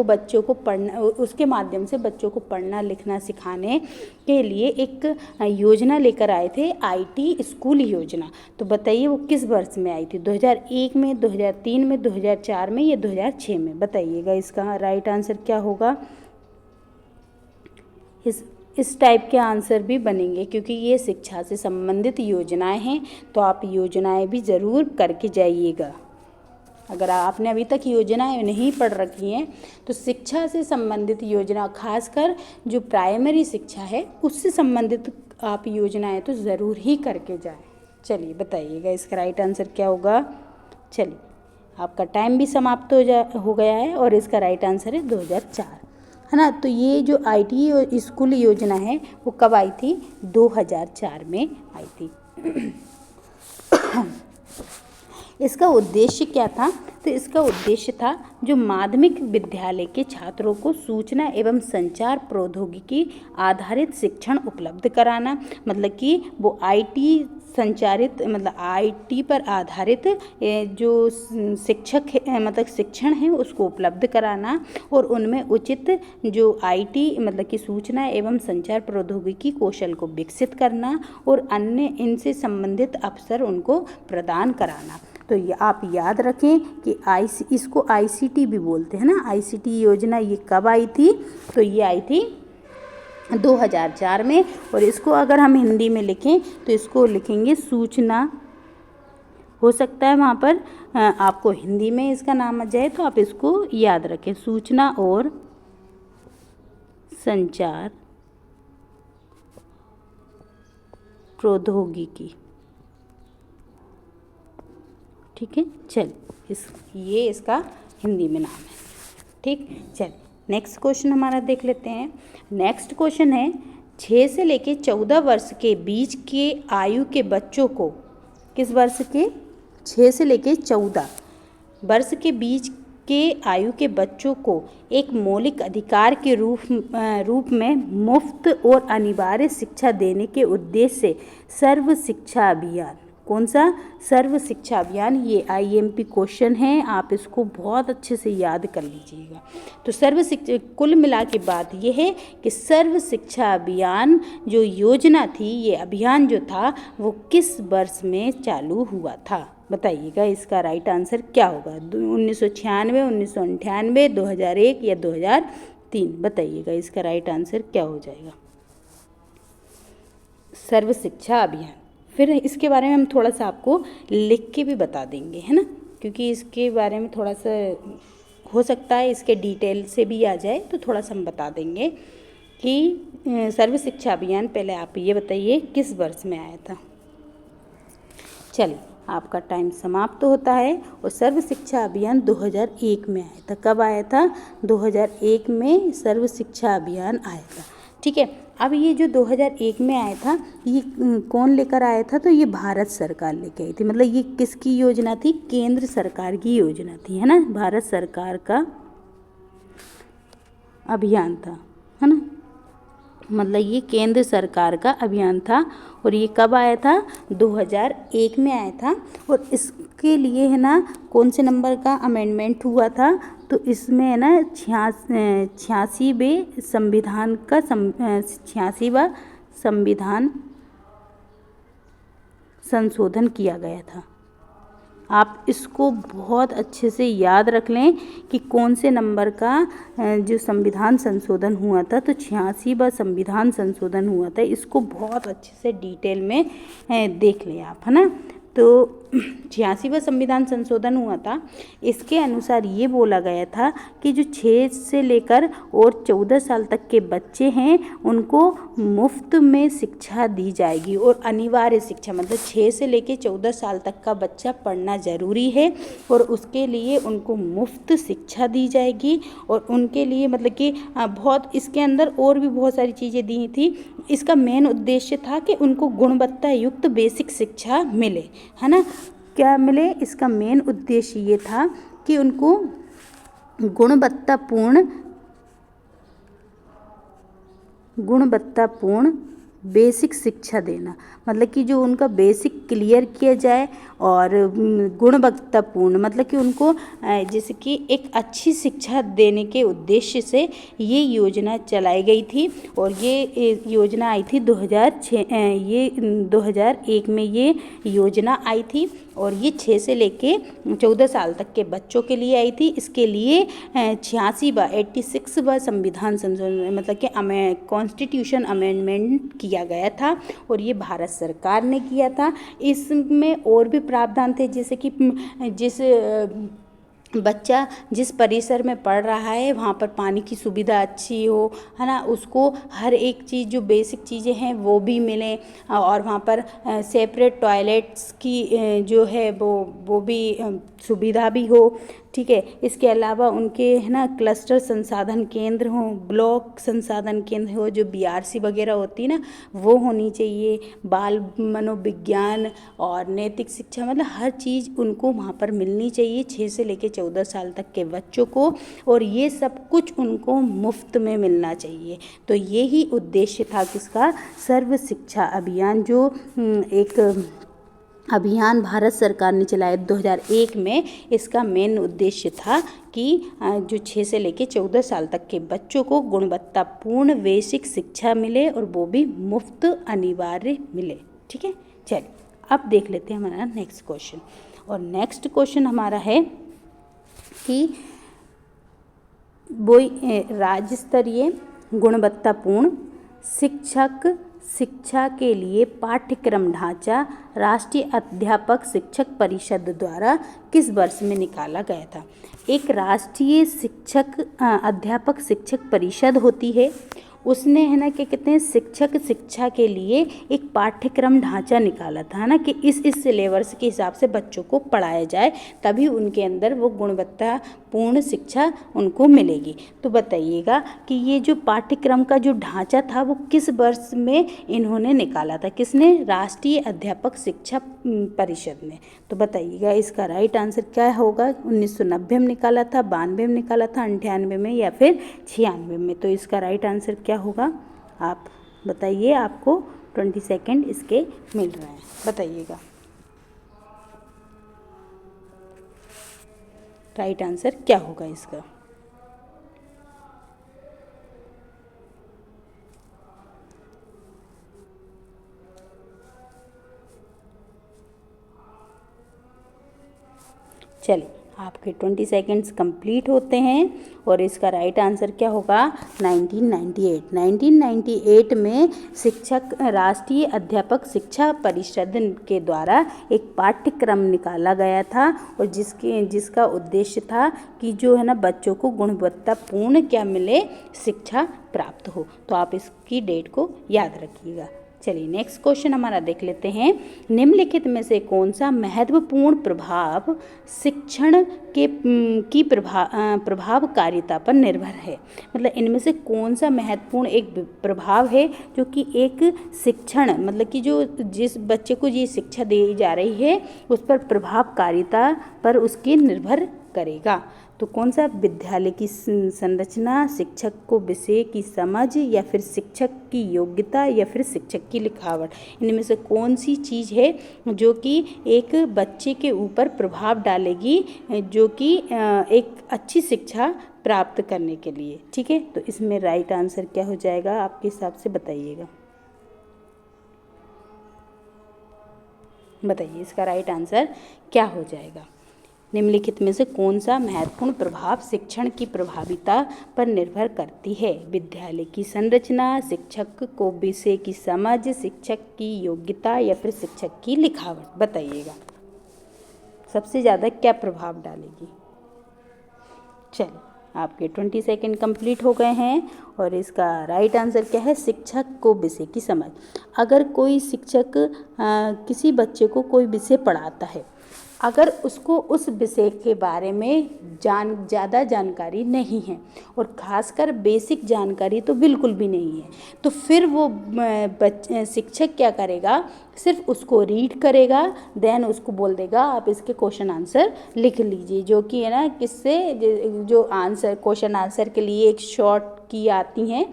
बच्चों को पढ़ना लिखना सिखाने के लिए एक योजना लेकर आए थे, IT स्कूल योजना। तो बताइए वो किस वर्ष में आई थी? 2001 में, 2003 में, 2004 में या 2006 में? बताइएगा, इसका राइट आंसर क्या होगा। इस टाइप के आंसर भी बनेंगे क्योंकि ये शिक्षा से संबंधित योजनाएं हैं, तो आप योजनाएं भी ज़रूर करके जाइएगा। अगर आपने अभी तक योजनाएं नहीं पढ़ रखी हैं तो शिक्षा से संबंधित योजना, खासकर जो प्राइमरी शिक्षा है उससे संबंधित आप योजनाएं तो ज़रूर ही करके जाएं। चलिए बताइएगा, इसका राइट आंसर क्या होगा। चलिए, आपका टाइम भी समाप्त हो गया है और इसका राइट आंसर है 2004, है ना। तो ये जो IT स्कूल योजना है वो कब आई थी? 2004 में आई थी। इसका उद्देश्य क्या था? तो इसका उद्देश्य था जो माध्यमिक विद्यालय के छात्रों को सूचना एवं संचार प्रौद्योगिकी आधारित शिक्षण उपलब्ध कराना, मतलब कि वो IT संचारित, मतलब IT पर आधारित जो शिक्षण है उसको उपलब्ध कराना और उनमें उचित जो IT मतलब कि सूचना एवं संचार प्रौद्योगिकी कौशल को विकसित करना और अन्य इनसे संबंधित अवसर उनको प्रदान कराना। तो ये आप याद रखें कि इसको ICT भी बोलते हैं ना। ICT योजना ये कब आई थी? तो ये आई थी 2004 में। और इसको अगर हम हिंदी में लिखें तो इसको लिखेंगे सूचना, हो सकता है वहाँ पर आपको हिंदी में इसका नाम आ जाए तो आप इसको याद रखें, सूचना और संचार प्रौद्योगिकी। ठीक है, चलिए ये इसका हिंदी में नाम है। ठीक, चलिए नेक्स्ट क्वेश्चन हमारा देख लेते हैं। नेक्स्ट क्वेश्चन है 6 से लेके 14 वर्ष के बीच के आयु के बच्चों को, किस वर्ष के? 6 से लेके 14 वर्ष के बीच के आयु के बच्चों को एक मौलिक अधिकार के रूप में मुफ्त और अनिवार्य शिक्षा देने के उद्देश्य से सर्व शिक्षा अभियान, कौन सा? सर्व शिक्षा अभियान। ये IMP क्वेश्चन है, आप इसको बहुत अच्छे से याद कर लीजिएगा। तो सर्व शिक्षा, कुल मिला के बात ये है कि सर्व शिक्षा अभियान जो योजना थी, ये अभियान जो था वो किस वर्ष में चालू हुआ था? बताइएगा, इसका राइट आंसर क्या होगा। 1996, 1998, 2001 या 2003? बताइएगा, इसका राइट आंसर क्या हो जाएगा। सर्व शिक्षा अभियान। फिर इसके बारे में हम थोड़ा सा आपको लिख के भी बता देंगे, है ना, क्योंकि इसके बारे में थोड़ा सा हो सकता है इसके डिटेल से भी आ जाए, तो थोड़ा सा हम बता देंगे। कि सर्व शिक्षा अभियान, पहले आप ये बताइए किस वर्ष में आया था। चलिए, आपका टाइम समाप्त होता है। और सर्व शिक्षा अभियान 2001 में आया था। कब आया था? 2001 में सर्व शिक्षा अभियान आया था। ठीक है। अब ये जो 2001 में आया था, ये कौन लेकर आया था? तो ये भारत सरकार लेकर आई थी। मतलब ये किसकी योजना थी? केंद्र सरकार की योजना थी, है ना। भारत सरकार का अभियान था, है ना। मतलब ये केंद्र सरकार का अभियान था। और ये कब आया था? 2001 में आया था। और इसके लिए है ना कौन से नंबर का अमेंडमेंट हुआ था? तो इसमें है ना 86वें संविधान का 86वां संविधान संशोधन किया गया था। आप इसको बहुत अच्छे से याद रख लें कि कौन से नंबर का जो संविधान संशोधन हुआ था। तो 86वां संविधान संशोधन हुआ था। इसको बहुत अच्छे से डिटेल में देख लें आप, है ना। तो 86वां संविधान संशोधन हुआ था। इसके अनुसार ये बोला गया था कि जो 6 से लेकर और 14 साल तक के बच्चे हैं उनको मुफ्त में शिक्षा दी जाएगी। और अनिवार्य शिक्षा, मतलब 6 से लेकर 14 साल तक का बच्चा पढ़ना ज़रूरी है और उसके लिए उनको मुफ्त शिक्षा दी जाएगी। और उनके लिए मतलब कि बहुत इसके अंदर और भी बहुत सारी चीज़ें दी थी। इसका मेन उद्देश्य था कि उनको गुणवत्ता युक्त बेसिक शिक्षा मिले, है ना। क्या मिले? इसका मेन उद्देश्य ये था कि उनको गुणवत्तापूर्ण बेसिक शिक्षा देना। मतलब कि जो उनका बेसिक क्लियर किया जाए और गुणवत्तापूर्ण, मतलब कि उनको जैसे कि एक अच्छी शिक्षा देने के उद्देश्य से ये योजना चलाई गई थी। और ये योजना आई थी 2001 में ये योजना आई थी। और ये 6 से लेके 14 साल तक के बच्चों के लिए आई थी। इसके लिए 86वां संविधान संशोधन, मतलब कि कॉन्स्टिट्यूशन अमेंडमेंट किया गया था। और ये भारत सरकार ने किया था। इसमें और भी प्रावधान थे, जैसे कि जिस बच्चा जिस परिसर में पढ़ रहा है वहाँ पर पानी की सुविधा अच्छी हो, है ना, उसको हर एक चीज़ जो बेसिक चीज़ें हैं वो भी मिलें। और वहाँ पर सेपरेट टॉयलेट्स की जो है वो भी सुविधा भी हो। ठीक है। इसके अलावा उनके है ना क्लस्टर संसाधन केंद्र हों, ब्लॉक संसाधन केंद्र हो, जो बीआरसी वगैरह होती है ना वो होनी चाहिए। बाल मनोविज्ञान और नैतिक शिक्षा, मतलब हर चीज़ उनको वहाँ पर मिलनी चाहिए 6 से लेकर 14 साल तक के बच्चों को। और ये सब कुछ उनको मुफ्त में मिलना चाहिए। तो यही उद्देश्य था किसका? सर्व शिक्षा अभियान, जो एक अभियान भारत सरकार ने चलाया 2001 में। इसका मेन उद्देश्य था कि जो 6 से लेकर 14 साल तक के बच्चों को गुणवत्तापूर्ण बेसिक शिक्षा मिले और वो भी मुफ्त अनिवार्य मिले। ठीक है। चलिए, अब देख लेते हैं हमारा नेक्स्ट क्वेश्चन। और नेक्स्ट क्वेश्चन हमारा है कि राज्य स्तरीय गुणवत्तापूर्ण शिक्षा के लिए पाठ्यक्रम ढांचा राष्ट्रीय अध्यापक शिक्षक परिषद द्वारा किस वर्ष में निकाला गया था? एक राष्ट्रीय अध्यापक शिक्षक परिषद होती है, उसने है ना क्या कहते हैं शिक्षा के लिए एक पाठ्यक्रम ढांचा निकाला था, है ना, कि इस सिलेबस के हिसाब से बच्चों को पढ़ाया जाए, तभी उनके अंदर वो गुणवत्तापूर्ण शिक्षा उनको मिलेगी। तो बताइएगा कि ये जो पाठ्यक्रम का जो ढांचा था वो किस वर्ष में इन्होंने निकाला था? किसने? राष्ट्रीय अध्यापक शिक्षा परिषद ने। तो बताइएगा इसका राइट आंसर क्या होगा? 1990 में निकाला था, 92 में निकाला था, 98 में या फिर 96 में? तो इसका राइट आंसर क्या होगा? आप बताइए। आपको 20 सेकेंड इसके मिल रहे हैं, बताइएगा राइट आंसर क्या होगा इसका। चलिए, आपके 20 सेकेंड्स कंप्लीट होते हैं और इसका राइट आंसर क्या होगा 1998। 1998 में राष्ट्रीय अध्यापक शिक्षा परिषद के द्वारा एक पाठ्यक्रम निकाला गया था और जिसका उद्देश्य था कि जो है ना बच्चों को गुणवत्तापूर्ण क्या मिले, शिक्षा प्राप्त हो। तो आप इसकी डेट को याद रखिएगा। चलिए नेक्स्ट क्वेश्चन हमारा देख लेते हैं। निम्नलिखित में से कौन सा महत्वपूर्ण प्रभाव शिक्षण की प्रभावकारिता पर निर्भर है। मतलब इनमें से कौन सा महत्वपूर्ण एक प्रभाव है जो कि एक शिक्षण मतलब कि जो जिस बच्चे को ये शिक्षा दी जा रही है उस पर प्रभावकारिता पर उसकी निर्भर करेगा। तो कौन सा, विद्यालय की संरचना, शिक्षक को विषय की समझ, या फिर शिक्षक की योग्यता, या फिर शिक्षक की लिखावट। इनमें से कौन सी चीज़ है जो कि एक बच्चे के ऊपर प्रभाव डालेगी जो कि एक अच्छी शिक्षा प्राप्त करने के लिए। ठीक है, तो इसमें राइट आंसर क्या हो जाएगा आपके हिसाब से, बताइएगा। बताइए इसका राइट आंसर क्या हो जाएगा। निम्नलिखित में से कौन सा महत्वपूर्ण प्रभाव शिक्षण की प्रभाविता पर निर्भर करती है। विद्यालय की संरचना, शिक्षक को विषय की समझ, शिक्षक की योग्यता, या फिर शिक्षक की लिखावट। बताइएगा सबसे ज़्यादा क्या प्रभाव डालेगी। चलिए आपके 20 सेकेंड कंप्लीट हो गए हैं और इसका राइट आंसर क्या है, शिक्षक को विषय की समझ। अगर कोई शिक्षक किसी बच्चे को कोई विषय पढ़ाता है, अगर उसको उस विषय के बारे में ज़्यादा जानकारी नहीं है और ख़ासकर बेसिक जानकारी तो बिल्कुल भी नहीं है, तो फिर वो शिक्षक क्या करेगा, सिर्फ उसको रीड करेगा, देन उसको बोल देगा आप इसके क्वेश्चन आंसर लिख लीजिए, जो कि है ना किससे जो आंसर क्वेश्चन आंसर के लिए एक शॉर्ट की आती हैं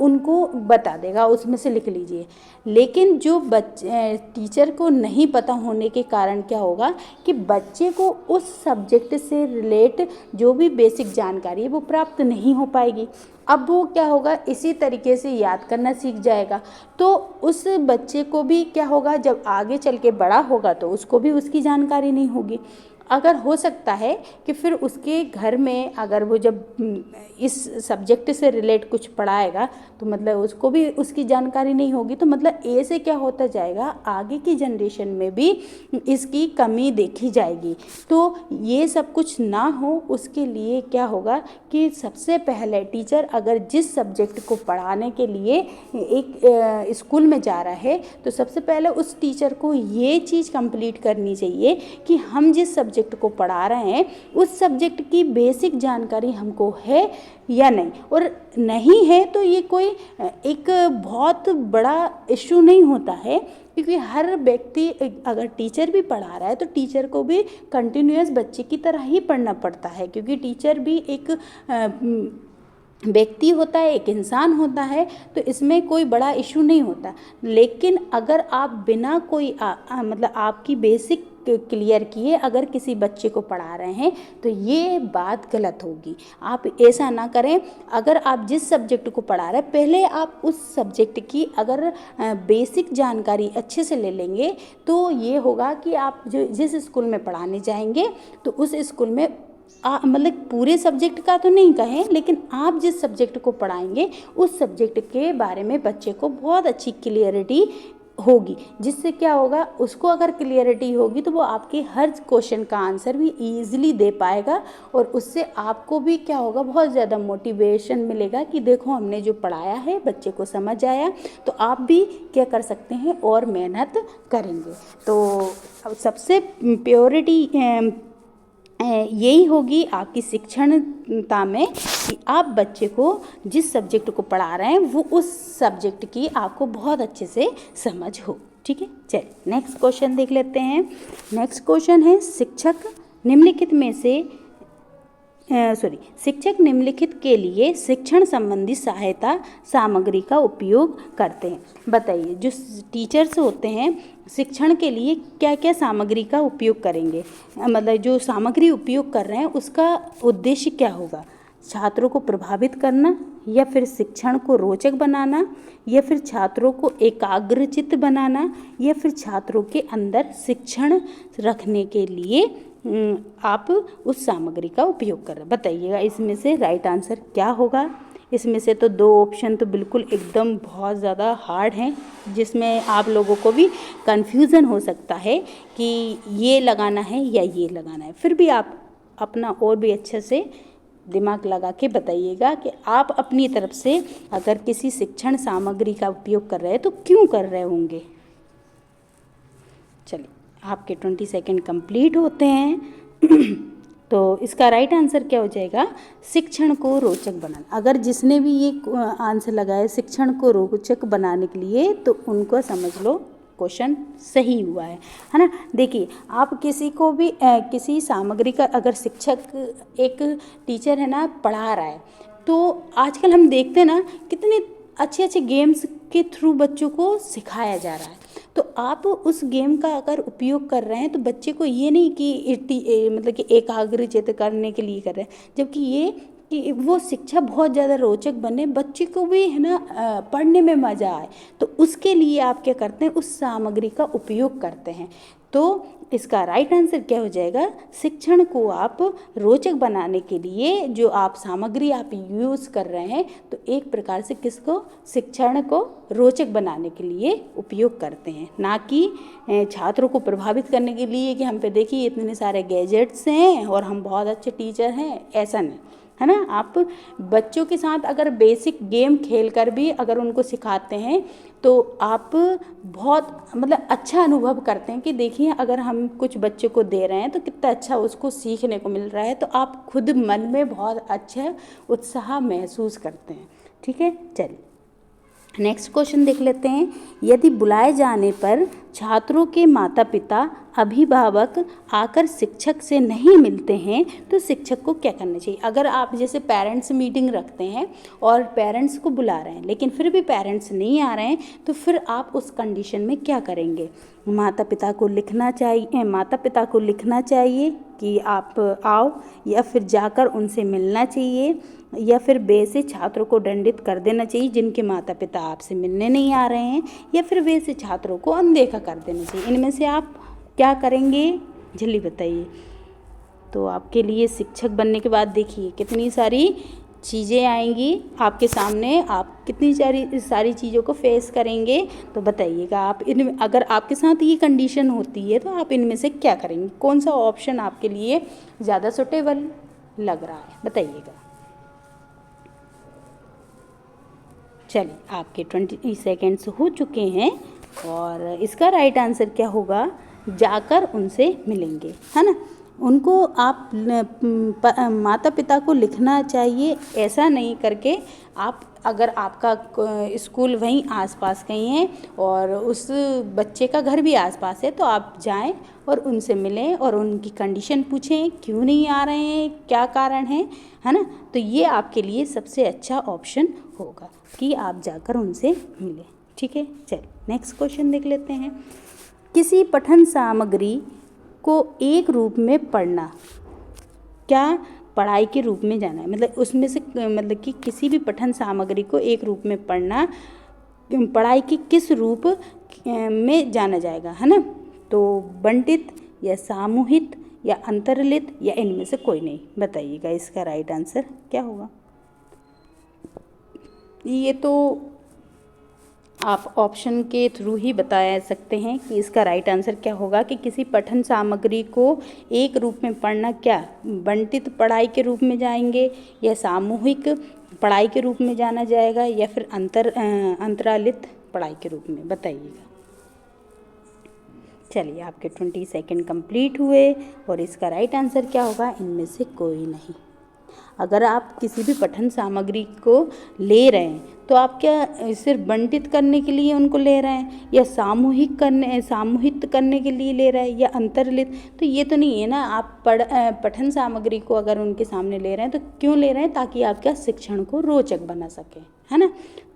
उनको बता देगा, उसमें से लिख लीजिए। लेकिन जो टीचर को नहीं पता होने के कारण क्या होगा कि बच्चे को उस सब्जेक्ट से रिलेट जो भी बेसिक जानकारी है वो प्राप्त नहीं हो पाएगी। अब वो क्या होगा, इसी तरीके से याद करना सीख जाएगा। तो उस बच्चे को भी क्या होगा, जब आगे चल के बड़ा होगा तो उसको भी उसकी जानकारी नहीं होगी। अगर हो सकता है कि फिर उसके घर में अगर वो जब इस सब्जेक्ट से रिलेट कुछ पढ़ाएगा तो मतलब उसको भी उसकी जानकारी नहीं होगी, तो मतलब ए से क्या होता जाएगा, आगे की जनरेशन में भी इसकी कमी देखी जाएगी। तो ये सब कुछ ना हो उसके लिए क्या होगा कि सबसे पहले टीचर अगर जिस सब्जेक्ट को पढ़ाने के लिए एक स्कूल में जा रहा है तो सबसे पहले उस टीचर को ये चीज़ कंप्लीट करनी चाहिए कि हम जिस सब्जेक्ट को पढ़ा रहे हैं उस सब्जेक्ट की बेसिक जानकारी हमको है या नहीं, और नहीं है तो ये कोई एक बहुत बड़ा इशू नहीं होता है, क्योंकि हर व्यक्ति अगर टीचर भी पढ़ा रहा है तो टीचर को भी कंटिन्यूअस बच्चे की तरह ही पढ़ना पड़ता है, क्योंकि टीचर भी एक व्यक्ति होता है, एक इंसान होता है, तो इसमें कोई बड़ा इशू नहीं होता। लेकिन अगर आप बिना कोई मतलब आपकी बेसिक क्लियर किए अगर किसी बच्चे को पढ़ा रहे हैं तो ये बात गलत होगी। आप ऐसा ना करें। अगर आप जिस सब्जेक्ट को पढ़ा रहे हैं पहले आप उस सब्जेक्ट की अगर बेसिक जानकारी अच्छे से ले लेंगे तो ये होगा कि आप जो जिस स्कूल में पढ़ाने जाएंगे तो उस स्कूल में मतलब पूरे सब्जेक्ट का तो नहीं कहें, लेकिन आप जिस सब्जेक्ट को पढ़ाएंगे उस सब्जेक्ट के बारे में बच्चे को बहुत अच्छी क्लियरिटी होगी, जिससे क्या होगा, उसको अगर क्लियरिटी होगी तो वो आपके हर क्वेश्चन का आंसर भी ईजिली दे पाएगा और उससे आपको भी क्या होगा, बहुत ज़्यादा मोटिवेशन मिलेगा कि देखो हमने जो पढ़ाया है बच्चे को समझ आया, तो आप भी क्या कर सकते हैं और मेहनत करेंगे। तो सबसे प्योरिटी यही होगी आपकी शिक्षणता में कि आप बच्चे को जिस सब्जेक्ट को पढ़ा रहे हैं वो उस सब्जेक्ट की आपको बहुत अच्छे से समझ हो। ठीक है, चलिए नेक्स्ट क्वेश्चन देख लेते हैं। नेक्स्ट क्वेश्चन है शिक्षक निम्नलिखित के लिए शिक्षण संबंधी सहायता सामग्री का उपयोग करते हैं। बताइए जो टीचर्स होते हैं शिक्षण के लिए क्या क्या सामग्री का उपयोग करेंगे, मतलब जो सामग्री उपयोग कर रहे हैं उसका उद्देश्य क्या होगा, छात्रों को प्रभावित करना, या फिर शिक्षण को रोचक बनाना, या फिर छात्रों को एकाग्रचित्त बनाना, या फिर छात्रों के अंदर शिक्षण रखने के लिए आप उस सामग्री का उपयोग कर रहे हैं। बताइएगा इसमें से राइट आंसर क्या होगा। इसमें से तो 2 ऑप्शन तो बिल्कुल एकदम बहुत ज़्यादा हार्ड हैं, जिसमें आप लोगों को भी कन्फ्यूज़न हो सकता है कि ये लगाना है या ये लगाना है। फिर भी आप अपना और भी अच्छे से दिमाग लगा के बताइएगा कि आप अपनी तरफ से अगर किसी शिक्षण सामग्री का उपयोग कर रहे हैं तो क्यों कर रहे होंगे। चलिए, आपके 20 सेकेंड कंप्लीट होते हैं। तो इसका राइट आंसर क्या हो जाएगा, शिक्षण को रोचक बनाना। अगर जिसने भी ये आंसर लगाया शिक्षण को रोचक बनाने के लिए, तो उनको समझ लो क्वेश्चन सही हुआ है ना। देखिए, आप किसी को भी किसी सामग्री का अगर शिक्षक एक टीचर है ना पढ़ा रहा है, तो आजकल हम देखते हैं ना कितने अच्छे अच्छे गेम्स के थ्रू बच्चों को सिखाया जा रहा है। तो आप उस गेम का अगर उपयोग कर रहे हैं तो बच्चे को ये नहीं कि मतलब कि एकाग्रचित्त करने के लिए कर रहे हैं, जबकि ये कि वो शिक्षा बहुत ज़्यादा रोचक बने, बच्चे को भी है ना पढ़ने में मज़ा आए, तो उसके लिए आप क्या करते हैं, उस सामग्री का उपयोग करते हैं। तो इसका राइट आंसर क्या हो जाएगा, शिक्षण को आप रोचक बनाने के लिए जो आप सामग्री आप यूज़ कर रहे हैं, तो एक प्रकार से किसको, शिक्षण को रोचक बनाने के लिए उपयोग करते हैं, ना कि छात्रों को प्रभावित करने के लिए कि हम पे देखिए इतने सारे गैजेट्स हैं और हम बहुत अच्छे टीचर हैं, ऐसा नहीं है ना। आप बच्चों के साथ अगर बेसिक गेम खेलकर भी अगर उनको सिखाते हैं तो आप बहुत मतलब अच्छा अनुभव करते हैं कि देखिए अगर हम कुछ बच्चों को दे रहे हैं तो कितना अच्छा उसको सीखने को मिल रहा है, तो आप खुद मन में बहुत अच्छा उत्साह महसूस करते हैं। ठीक है, चलिए नेक्स्ट क्वेश्चन देख लेते हैं। यदि बुलाए जाने पर छात्रों के माता पिता अभिभावक आकर शिक्षक से नहीं मिलते हैं तो शिक्षक को क्या करना चाहिए। अगर आप जैसे पेरेंट्स मीटिंग रखते हैं और पेरेंट्स को बुला रहे हैं लेकिन फिर भी पेरेंट्स नहीं आ रहे हैं, तो फिर आप उस कंडीशन में क्या करेंगे। माता पिता को लिखना चाहिए कि आप आओ, या फिर जाकर उनसे मिलना चाहिए, या फिर वैसे छात्रों को दंडित कर देना चाहिए जिनके माता पिता आपसे मिलने नहीं आ रहे हैं, या फिर वैसे छात्रों को अनदेखा कर देना चाहिए। इनमें से आप क्या करेंगे, जल्दी बताइए। तो आपके लिए शिक्षक बनने के बाद देखिए कितनी सारी चीज़ें आएंगी आपके सामने, आप कितनी सारी चीज़ों को फेस करेंगे। तो बताइएगा आप इन अगर आपके साथ ये कंडीशन होती है तो आप इनमें से क्या करेंगे, कौन सा ऑप्शन आपके लिए ज़्यादा सूटेबल लग रहा है, बताइएगा। चलिए, आपके 20 सेकेंड्स हो चुके हैं और इसका राइट आंसर क्या होगा, जाकर उनसे मिलेंगे, है ना। उनको आप माता पिता को लिखना चाहिए, ऐसा नहीं करके आप अगर आपका स्कूल वहीं आसपास कहीं है और उस बच्चे का घर भी आसपास है, तो आप जाएं और उनसे मिलें और उनकी कंडीशन पूछें, क्यों नहीं आ रहे हैं, क्या कारण है ना। तो ये आपके लिए सबसे अच्छा ऑप्शन होगा कि आप जाकर उनसे मिलें। ठीक है, चलिए नेक्स्ट क्वेश्चन देख लेते हैं। किसी पठन सामग्री को एक रूप में पढ़ना, क्या पढ़ाई के रूप में जाना है, मतलब उसमें से मतलब कि किसी भी पठन सामग्री को एक रूप में पढ़ना पढ़ाई के किस रूप में जाना जाएगा, है ना। तो बंटित या सामूहिक या अंतर्लित या इनमें से कोई नहीं, बताइएगा इसका राइट आंसर क्या होगा। ये तो आप ऑप्शन के थ्रू ही बता सकते हैं कि इसका राइट आंसर क्या होगा कि किसी पठन सामग्री को एक रूप में पढ़ना क्या बंटित पढ़ाई के रूप में जाएंगे, या सामूहिक पढ़ाई के रूप में जाना जाएगा, या फिर अंतरालित पढ़ाई के रूप में, बताइएगा। चलिए, आपके 20 सेकेंड कंप्लीट हुए और इसका राइट आंसर क्या होगा, इनमें से कोई नहीं। अगर आप किसी भी पठन सामग्री को ले रहे हैं तो आप क्या सिर्फ बंटित करने के लिए उनको ले रहे हैं, या सामूहिक करने के लिए ले रहे हैं, या अंतर्लित, तो ये तो नहीं है ना। आप पठन सामग्री को अगर उनके सामने ले रहे हैं तो क्यों ले रहे हैं, ताकि आपका शिक्षण को रोचक बना सके, है ना।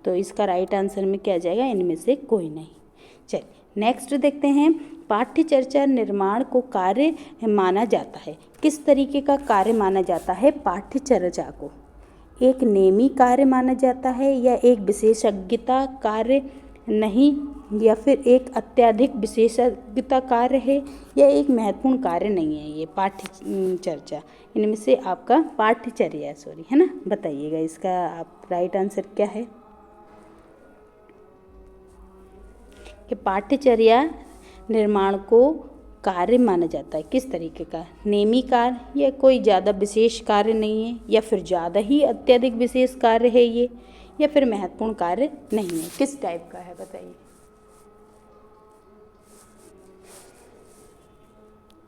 तो इसका राइट आंसर में क्या जाएगा, इनमें से कोई नहीं। चलिए नेक्स्ट देखते हैं। पाठ्य चर्चा निर्माण को कार्य माना जाता है, किस तरीके का कार्य माना जाता है पाठ्य चर्चा को। एक नेमी कार्य माना जाता है, या एक विशेषज्ञता कार्य नहीं, या फिर एक अत्यधिक विशेषज्ञता कार्य है, या एक महत्वपूर्ण कार्य नहीं है ये पाठ्य चर्चा। इनमें से आपका पाठ्यचर्या है ना, बताइएगा इसका आप राइट आंसर क्या है। कि पाठ्यचर्या निर्माण को कार्य माना जाता है किस तरीके का, नेमी कार्य या कोई ज़्यादा विशेष कार्य नहीं है, या फिर ज़्यादा ही अत्यधिक विशेष कार्य है ये, या फिर महत्वपूर्ण कार्य नहीं है, किस टाइप का है बताइए।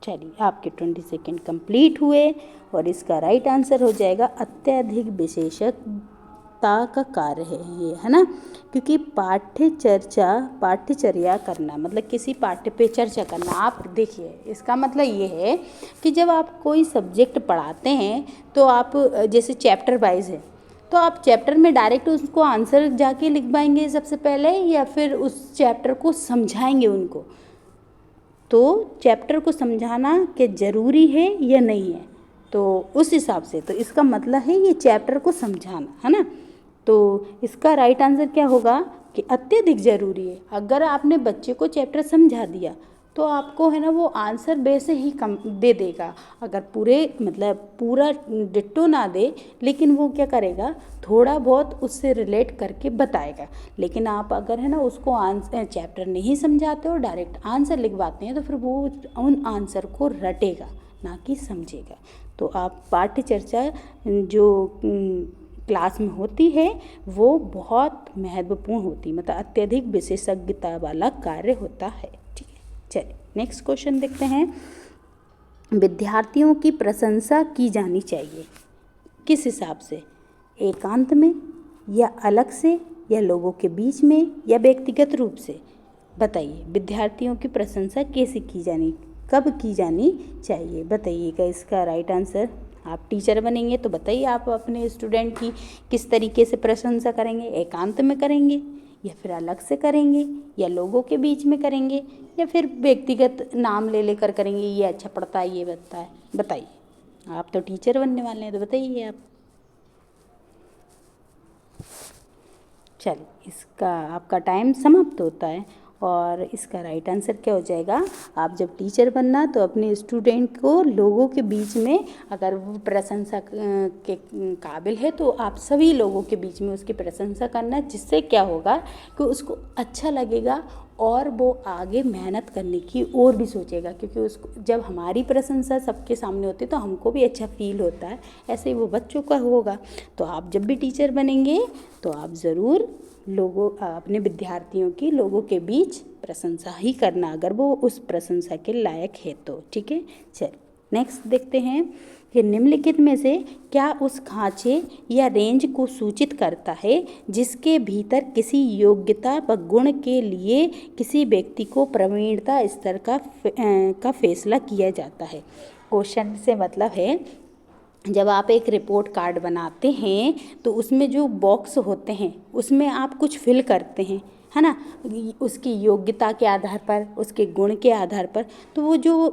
चलिए आपके 20 सेकेंड कंप्लीट हुए और इसका राइट आंसर हो जाएगा अत्यधिक विशेषज्ञता का कार्य है ये, है ना। क्योंकि पाठ्यचर्या करना मतलब किसी पाठ्य पे चर्चा करना। आप देखिए इसका मतलब ये है कि जब आप कोई सब्जेक्ट पढ़ाते हैं तो आप जैसे चैप्टर वाइज है तो आप चैप्टर में डायरेक्ट उसको आंसर जाके लिख पाएंगे सबसे पहले, या फिर उस चैप्टर को समझाएंगे उनको। तो चैप्टर को समझाना क्या ज़रूरी है या नहीं है, तो उस हिसाब से तो इसका मतलब है ये चैप्टर को समझाना, है ना। तो इसका राइट आंसर क्या होगा कि अत्यधिक ज़रूरी है। अगर आपने बच्चे को चैप्टर समझा दिया तो आपको है ना वो आंसर वैसे ही कम दे देगा। अगर पूरा डिट्टो ना दे, लेकिन वो क्या करेगा, थोड़ा बहुत उससे रिलेट करके बताएगा। लेकिन आप अगर है ना उसको आंसर चैप्टर नहीं समझाते हो, डायरेक्ट आंसर लिखवाते हैं, तो फिर वो उन आंसर को रटेगा ना कि समझेगा। तो आप पाठ्य चर्चा जो क्लास में होती है वो बहुत महत्वपूर्ण होती है, मतलब अत्यधिक विशेषज्ञता वाला कार्य होता है। ठीक है, चलिए नेक्स्ट क्वेश्चन देखते हैं। विद्यार्थियों की प्रशंसा की जानी चाहिए किस हिसाब से, एकांत में या अलग से या लोगों के बीच में या व्यक्तिगत रूप से, बताइए। विद्यार्थियों की प्रशंसा कैसे की जानी, कब की जानी चाहिए, बताइएगा इसका राइट आंसर। आप टीचर बनेंगे तो बताइए आप अपने स्टूडेंट की किस तरीके से प्रशंसा करेंगे, एकांत में करेंगे या फिर अलग से करेंगे या लोगों के बीच में करेंगे या फिर व्यक्तिगत नाम ले लेकर करेंगे, ये अच्छा पढ़ता है ये बताइए। आप तो टीचर बनने वाले हैं तो बताइए आप। चलिए इसका आपका टाइम समाप्त होता है और इसका राइट आंसर क्या हो जाएगा। आप जब टीचर बनना तो अपने स्टूडेंट को लोगों के बीच में, अगर वो प्रशंसा के काबिल है तो आप सभी लोगों के बीच में उसकी प्रशंसा करना, जिससे क्या होगा कि उसको अच्छा लगेगा और वो आगे मेहनत करने की और भी सोचेगा। क्योंकि उसको जब हमारी प्रशंसा सबके सामने होती है तो हमको भी अच्छा फील होता है, ऐसे ही वो बच्चों का होगा। तो आप जब भी टीचर बनेंगे तो आप ज़रूर अपने विद्यार्थियों की लोगों के बीच प्रशंसा ही करना, अगर वो उस प्रशंसा के लायक है तो। ठीक है, चलिए नेक्स्ट देखते हैं कि निम्नलिखित में से क्या उस खांचे या रेंज को सूचित करता है जिसके भीतर किसी योग्यता व गुण के लिए किसी व्यक्ति को प्रवीणता स्तर का फैसला किया जाता है। क्वेश्चन से मतलब है, जब आप एक रिपोर्ट कार्ड बनाते हैं तो उसमें जो बॉक्स होते हैं उसमें आप कुछ फिल करते हैं, है ना, उसकी योग्यता के आधार पर, उसके गुण के आधार पर। तो वो जो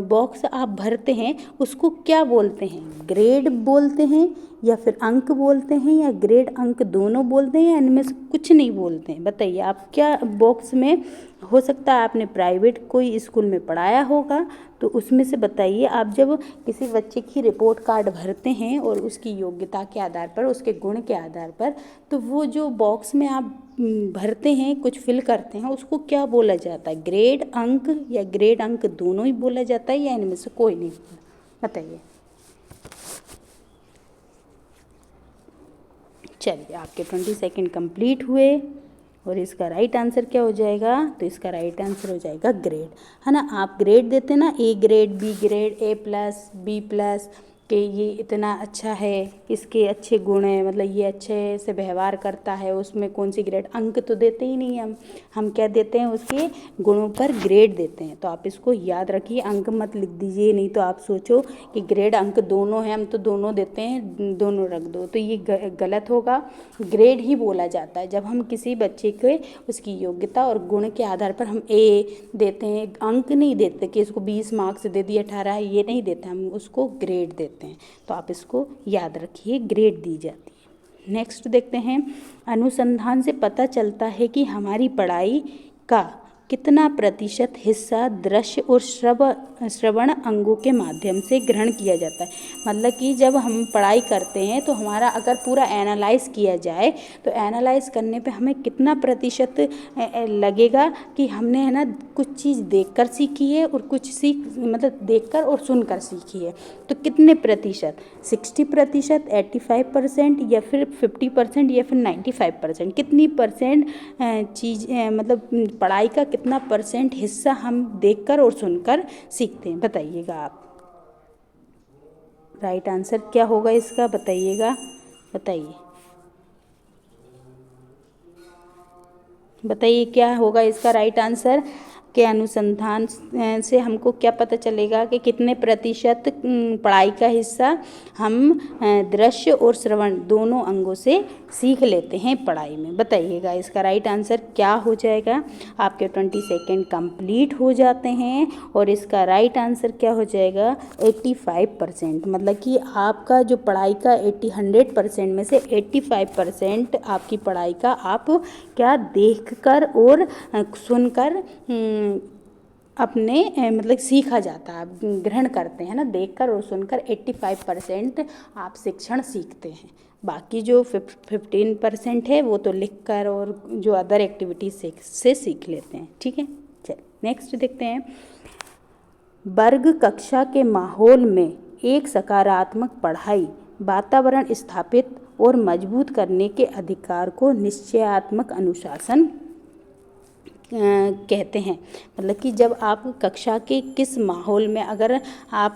बॉक्स आप भरते हैं उसको क्या बोलते हैं, ग्रेड बोलते हैं या फिर अंक बोलते हैं या ग्रेड अंक दोनों बोलते हैं या इनमें से कुछ नहीं बोलते हैं, बताइए आप क्या बॉक्स में। हो सकता है आपने प्राइवेट कोई स्कूल में पढ़ाया होगा तो उसमें से बताइए। आप जब किसी बच्चे की रिपोर्ट कार्ड भरते हैं और उसकी योग्यता के आधार पर, उसके गुण के आधार पर, तो वो जो बॉक्स में आप भरते हैं, कुछ फिल करते हैं, उसको क्या बोला जाता है, ग्रेड अंक या ग्रेड अंक दोनों ही बोला जाता है या इनमें से कोई नहीं, बताइए। चलिए आपके 20 सेकेंड कंप्लीट हुए और इसका राइट आंसर क्या हो जाएगा, तो इसका राइट आंसर हो जाएगा ग्रेड, है ना। आप ग्रेड देते ना, A grade, B grade, A+, B+, कि ये इतना अच्छा है, इसके अच्छे गुण हैं, मतलब ये अच्छे से व्यवहार करता है, उसमें कौन सी ग्रेड। अंक तो देते ही नहीं हम क्या देते हैं, उसके गुणों पर ग्रेड देते हैं। तो आप इसको याद रखिए, अंक मत लिख दीजिए, नहीं तो आप सोचो कि ग्रेड अंक दोनों हैं, हम तो दोनों देते हैं, दोनों रख दो, तो ये गलत होगा। ग्रेड ही बोला जाता है जब हम किसी बच्चे के उसकी योग्यता और गुण के आधार पर हम A देते हैं, अंक नहीं देते कि इसको 20 मार्क्स दे दिए 18, ये नहीं देते, हम उसको ग्रेड देते हैं। तो आप इसको याद रखिए, ग्रेड दी जाती है। नेक्स्ट देखते हैं, अनुसंधान से पता चलता है कि हमारी पढ़ाई का कितना प्रतिशत हिस्सा दृश्य और श्रवण अंगों के माध्यम से ग्रहण किया जाता है। मतलब कि जब हम पढ़ाई करते हैं तो हमारा अगर पूरा एनालाइज किया जाए तो एनालाइज करने पे हमें कितना प्रतिशत लगेगा कि हमने है ना कुछ चीज़ देखकर सीखी है और कुछ मतलब देखकर और सुनकर सीखी है। तो कितने प्रतिशत, 60%, 85% या फिर 50% या फिर 95%, कितनी परसेंट चीज़ मतलब पढ़ाई का कितना परसेंट हिस्सा हम देखकर और सुनकर सीखते हैं, बताइएगा आप। राइट आंसर क्या होगा इसका, बताइएगा, बताइए क्या होगा इसका राइट आंसर। के अनुसंधान से हमको क्या पता चलेगा कि कितने प्रतिशत पढ़ाई का हिस्सा हम दृश्य और श्रवण दोनों अंगों से सीख लेते हैं पढ़ाई में, बताइएगा इसका राइट आंसर क्या हो जाएगा। आपके 20 सेकेंड कंप्लीट हो जाते हैं और इसका राइट आंसर क्या हो जाएगा, 85%। मतलब कि आपका जो पढ़ाई का 100% में से 85% आपकी पढ़ाई का आप क्या देखकर और सुनकर अपने मतलब सीखा जाता है, आप ग्रहण करते हैं ना, देखकर और सुनकर 85% आप शिक्षण सीखते हैं। बाकी जो 15% है वो तो लिखकर और जो अदर एक्टिविटीज से सीख लेते हैं। ठीक है, चलिए नेक्स्ट देखते हैं। वर्ग कक्षा के माहौल में एक सकारात्मक पढ़ाई वातावरण स्थापित और मजबूत करने के अधिकार को निश्चयात्मक अनुशासन कहते हैं। मतलब कि जब आप कक्षा के किस माहौल में, अगर आप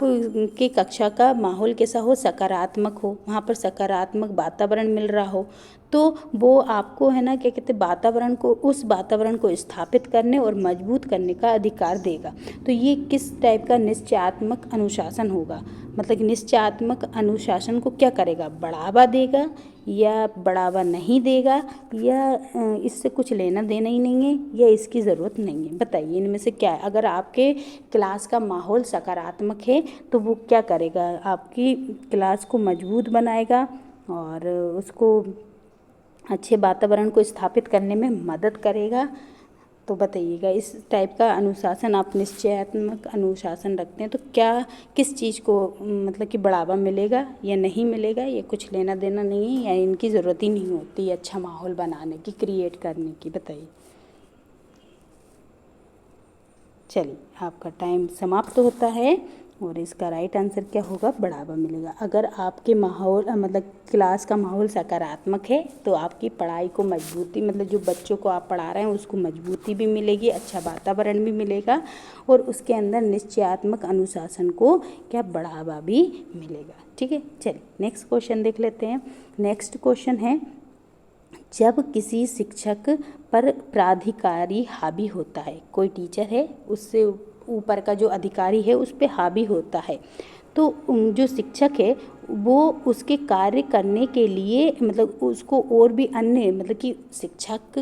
के कक्षा का माहौल कैसा हो, सकारात्मक हो, वहाँ पर सकारात्मक वातावरण मिल रहा हो, तो वो आपको है ना क्या कहते हैं, वातावरण को, उस वातावरण को स्थापित करने और मजबूत करने का अधिकार देगा। तो ये किस टाइप का निश्चयात्मक अनुशासन होगा। मतलब निश्चयात्मक अनुशासन को क्या करेगा, बढ़ावा देगा या बढ़ावा नहीं देगा, या इससे कुछ लेना देना ही नहीं है, या इसकी ज़रूरत नहीं है, बताइए इनमें से क्या है। अगर आपके क्लास का माहौल सकारात्मक है तो वो क्या करेगा, आपकी क्लास को मजबूत बनाएगा और उसको अच्छे वातावरण को स्थापित करने में मदद करेगा। तो बताइएगा इस टाइप का अनुशासन, आप निश्चयात्मक अनुशासन रखते हैं तो क्या, किस चीज़ को मतलब कि बढ़ावा मिलेगा या नहीं मिलेगा, या कुछ लेना देना नहीं है, या इनकी ज़रूरत ही नहीं होती अच्छा माहौल बनाने की, क्रिएट करने की, बताइए। चलिए आपका टाइम समाप्त होता है और इसका राइट आंसर क्या होगा, बढ़ावा मिलेगा। अगर आपके माहौल मतलब क्लास का माहौल सकारात्मक है तो आपकी पढ़ाई को मजबूती, मतलब जो बच्चों को आप पढ़ा रहे हैं उसको मजबूती भी मिलेगी, अच्छा वातावरण भी मिलेगा और उसके अंदर निश्चयात्मक अनुशासन को क्या बढ़ावा भी मिलेगा। ठीक है, चलिए नेक्स्ट क्वेश्चन देख लेते हैं। नेक्स्ट क्वेश्चन है, जब किसी शिक्षक पर प्राधिकारी हावी होता है, कोई टीचर है उससे ऊपर का जो अधिकारी है उस पर हावी होता है, तो जो शिक्षक है वो उसके कार्य करने के लिए मतलब उसको और भी अन्य मतलब कि शिक्षक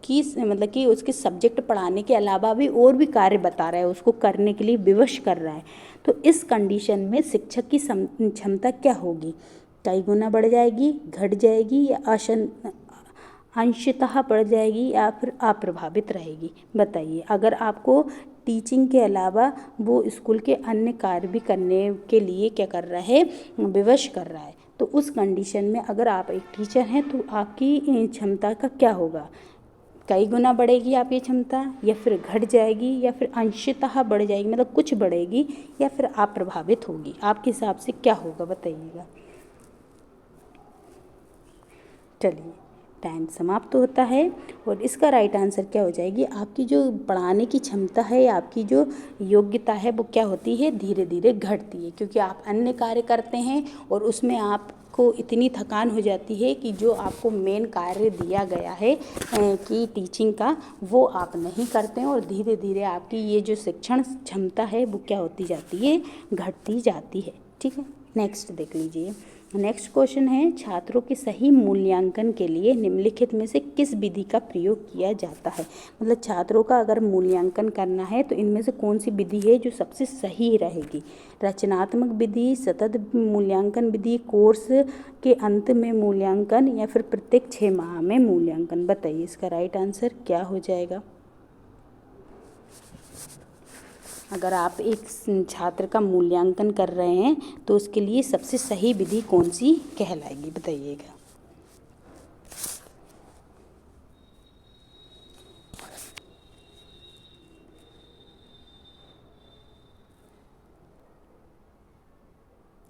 की मतलब कि उसके सब्जेक्ट पढ़ाने के अलावा भी और भी कार्य बता रहा है, उसको करने के लिए विवश कर रहा है। तो इस कंडीशन में शिक्षक की क्षमता क्या होगी, कई गुना बढ़ जाएगी, घट जाएगी, या अंशतः बढ़ जाएगी, या फिर अप्रभावित रहेगी, बताइए। अगर आपको टीचिंग के अलावा वो स्कूल के अन्य कार्य भी करने के लिए क्या कर रहा है, विवश कर रहा है, तो उस कंडीशन में अगर आप एक टीचर हैं तो आपकी क्षमता का क्या होगा, कई गुना बढ़ेगी आपकी क्षमता, या फिर घट जाएगी, या फिर अंशतः बढ़ जाएगी, मतलब कुछ बढ़ेगी, या फिर अप्रभावित होगी, आपके हिसाब से क्या होगा, बताइएगा। चलिए टाइम समाप्त होता है और इसका राइट आंसर क्या हो जाएगी, आपकी जो पढ़ाने की क्षमता है, आपकी जो योग्यता है वो क्या होती है, धीरे धीरे घटती है, क्योंकि आप अन्य कार्य करते हैं और उसमें आपको इतनी थकान हो जाती है कि जो आपको मेन कार्य दिया गया है कि टीचिंग का, वो आप नहीं करते हैं और धीरे धीरे आपकी ये जो शिक्षण क्षमता है वो क्या होती जाती है, घटती जाती है। ठीक है, नेक्स्ट देख लीजिए। नेक्स्ट क्वेश्चन है, छात्रों के सही मूल्यांकन के लिए निम्नलिखित में से किस विधि का प्रयोग किया जाता है। मतलब छात्रों का अगर मूल्यांकन करना है तो इनमें से कौन सी विधि है जो सबसे सही रहेगी। रचनात्मक विधि, सतत मूल्यांकन विधि, कोर्स के अंत में मूल्यांकन, या फिर प्रत्येक 6 माह में मूल्यांकन। बताइए इसका राइट आंसर क्या हो जाएगा। अगर आप एक छात्र का मूल्यांकन कर रहे हैं तो उसके लिए सबसे सही विधि कौन सी कहलाएगी, बताइएगा।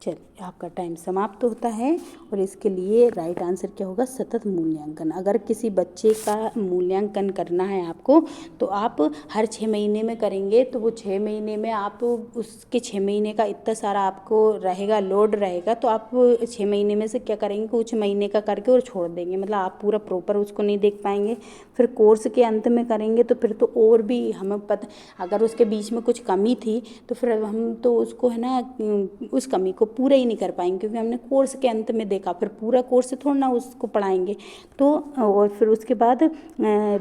चलिए आपका टाइम समाप्त होता है और इसके लिए राइट आंसर क्या होगा, सतत मूल्यांकन। अगर किसी बच्चे का मूल्यांकन करना है आपको तो आप हर 6 महीने में करेंगे तो वो 6 महीने में आप उसके 6 महीने का इतना सारा आपको रहेगा, लोड रहेगा, तो आप 6 महीने में से क्या करेंगे, कुछ महीने का करके और छोड़ देंगे, मतलब आप पूरा प्रॉपर उसको नहीं देख पाएंगे। फिर कोर्स के अंत में करेंगे तो फिर तो और भी हमें पता, अगर उसके बीच में कुछ कमी थी तो फिर हम तो उसको है ना उस कमी को पूरा ही नहीं कर पाएंगे, क्योंकि हमने कोर्स के अंत में देखा, फिर पूरा कोर्स थोड़ा ना उसको पढ़ाएंगे। तो और फिर उसके बाद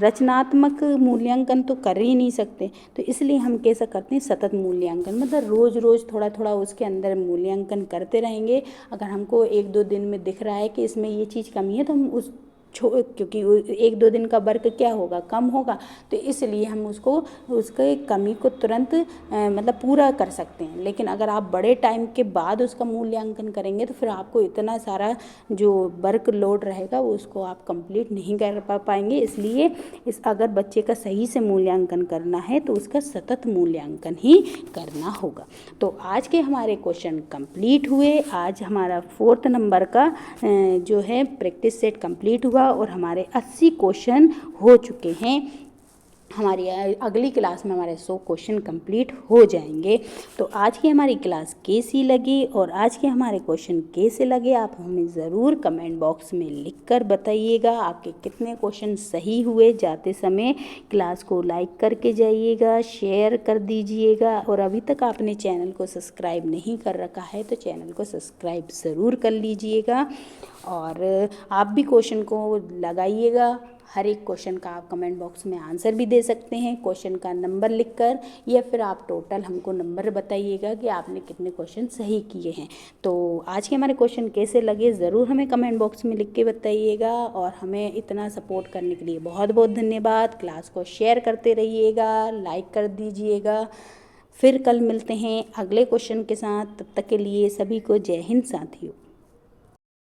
रचनात्मक मूल्यांकन तो कर ही नहीं सकते, तो इसलिए हम कैसा करते हैं, सतत मूल्यांकन, मतलब रोज़ रोज़ थोड़ा थोड़ा उसके अंदर मूल्यांकन करते रहेंगे। अगर हमको 1-2 दिन में दिख रहा है कि इसमें ये चीज़ कमी है तो हम उस क्योंकि 1-2 दिन का वर्क क्या होगा, कम होगा, तो इसलिए हम उसको उसके कमी को तुरंत मतलब पूरा कर सकते हैं। लेकिन अगर आप बड़े टाइम के बाद उसका मूल्यांकन करेंगे तो फिर आपको इतना सारा जो वर्क लोड रहेगा वो उसको आप कंप्लीट नहीं कर पाएंगे। इसलिए अगर बच्चे का सही से मूल्यांकन करना है तो उसका सतत मूल्यांकन ही करना होगा। तो आज के हमारे क्वेश्चन कंप्लीट हुए। आज हमारा 4th नंबर का जो है प्रैक्टिस सेट कंप्लीट हुआ और हमारे 80 क्वेश्चन हो चुके हैं। हमारी अगली क्लास में हमारे 100 क्वेश्चन कंप्लीट हो जाएंगे। तो आज की हमारी क्लास कैसी लगी और आज के हमारे क्वेश्चन कैसे लगे, आप हमें ज़रूर कमेंट बॉक्स में लिखकर बताइएगा। आपके कितने क्वेश्चन सही हुए। जाते समय क्लास को लाइक करके जाइएगा, शेयर कर दीजिएगा, और अभी तक आपने चैनल को सब्सक्राइब नहीं कर रखा है तो चैनल को सब्सक्राइब ज़रूर कर लीजिएगा। और आप भी क्वेश्चन को लगाइएगा। हर एक क्वेश्चन का आप कमेंट बॉक्स में आंसर भी दे सकते हैं, क्वेश्चन का नंबर लिखकर, या फिर आप टोटल हमको नंबर बताइएगा कि आपने कितने क्वेश्चन सही किए हैं। तो आज के हमारे क्वेश्चन कैसे लगे ज़रूर हमें कमेंट बॉक्स में लिख के बताइएगा। और हमें इतना सपोर्ट करने के लिए बहुत बहुत धन्यवाद। क्लास को शेयर करते रहिएगा, लाइक कर दीजिएगा। फिर कल मिलते हैं अगले क्वेश्चन के साथ। तब तक के लिए सभी को जय हिंद साथियों।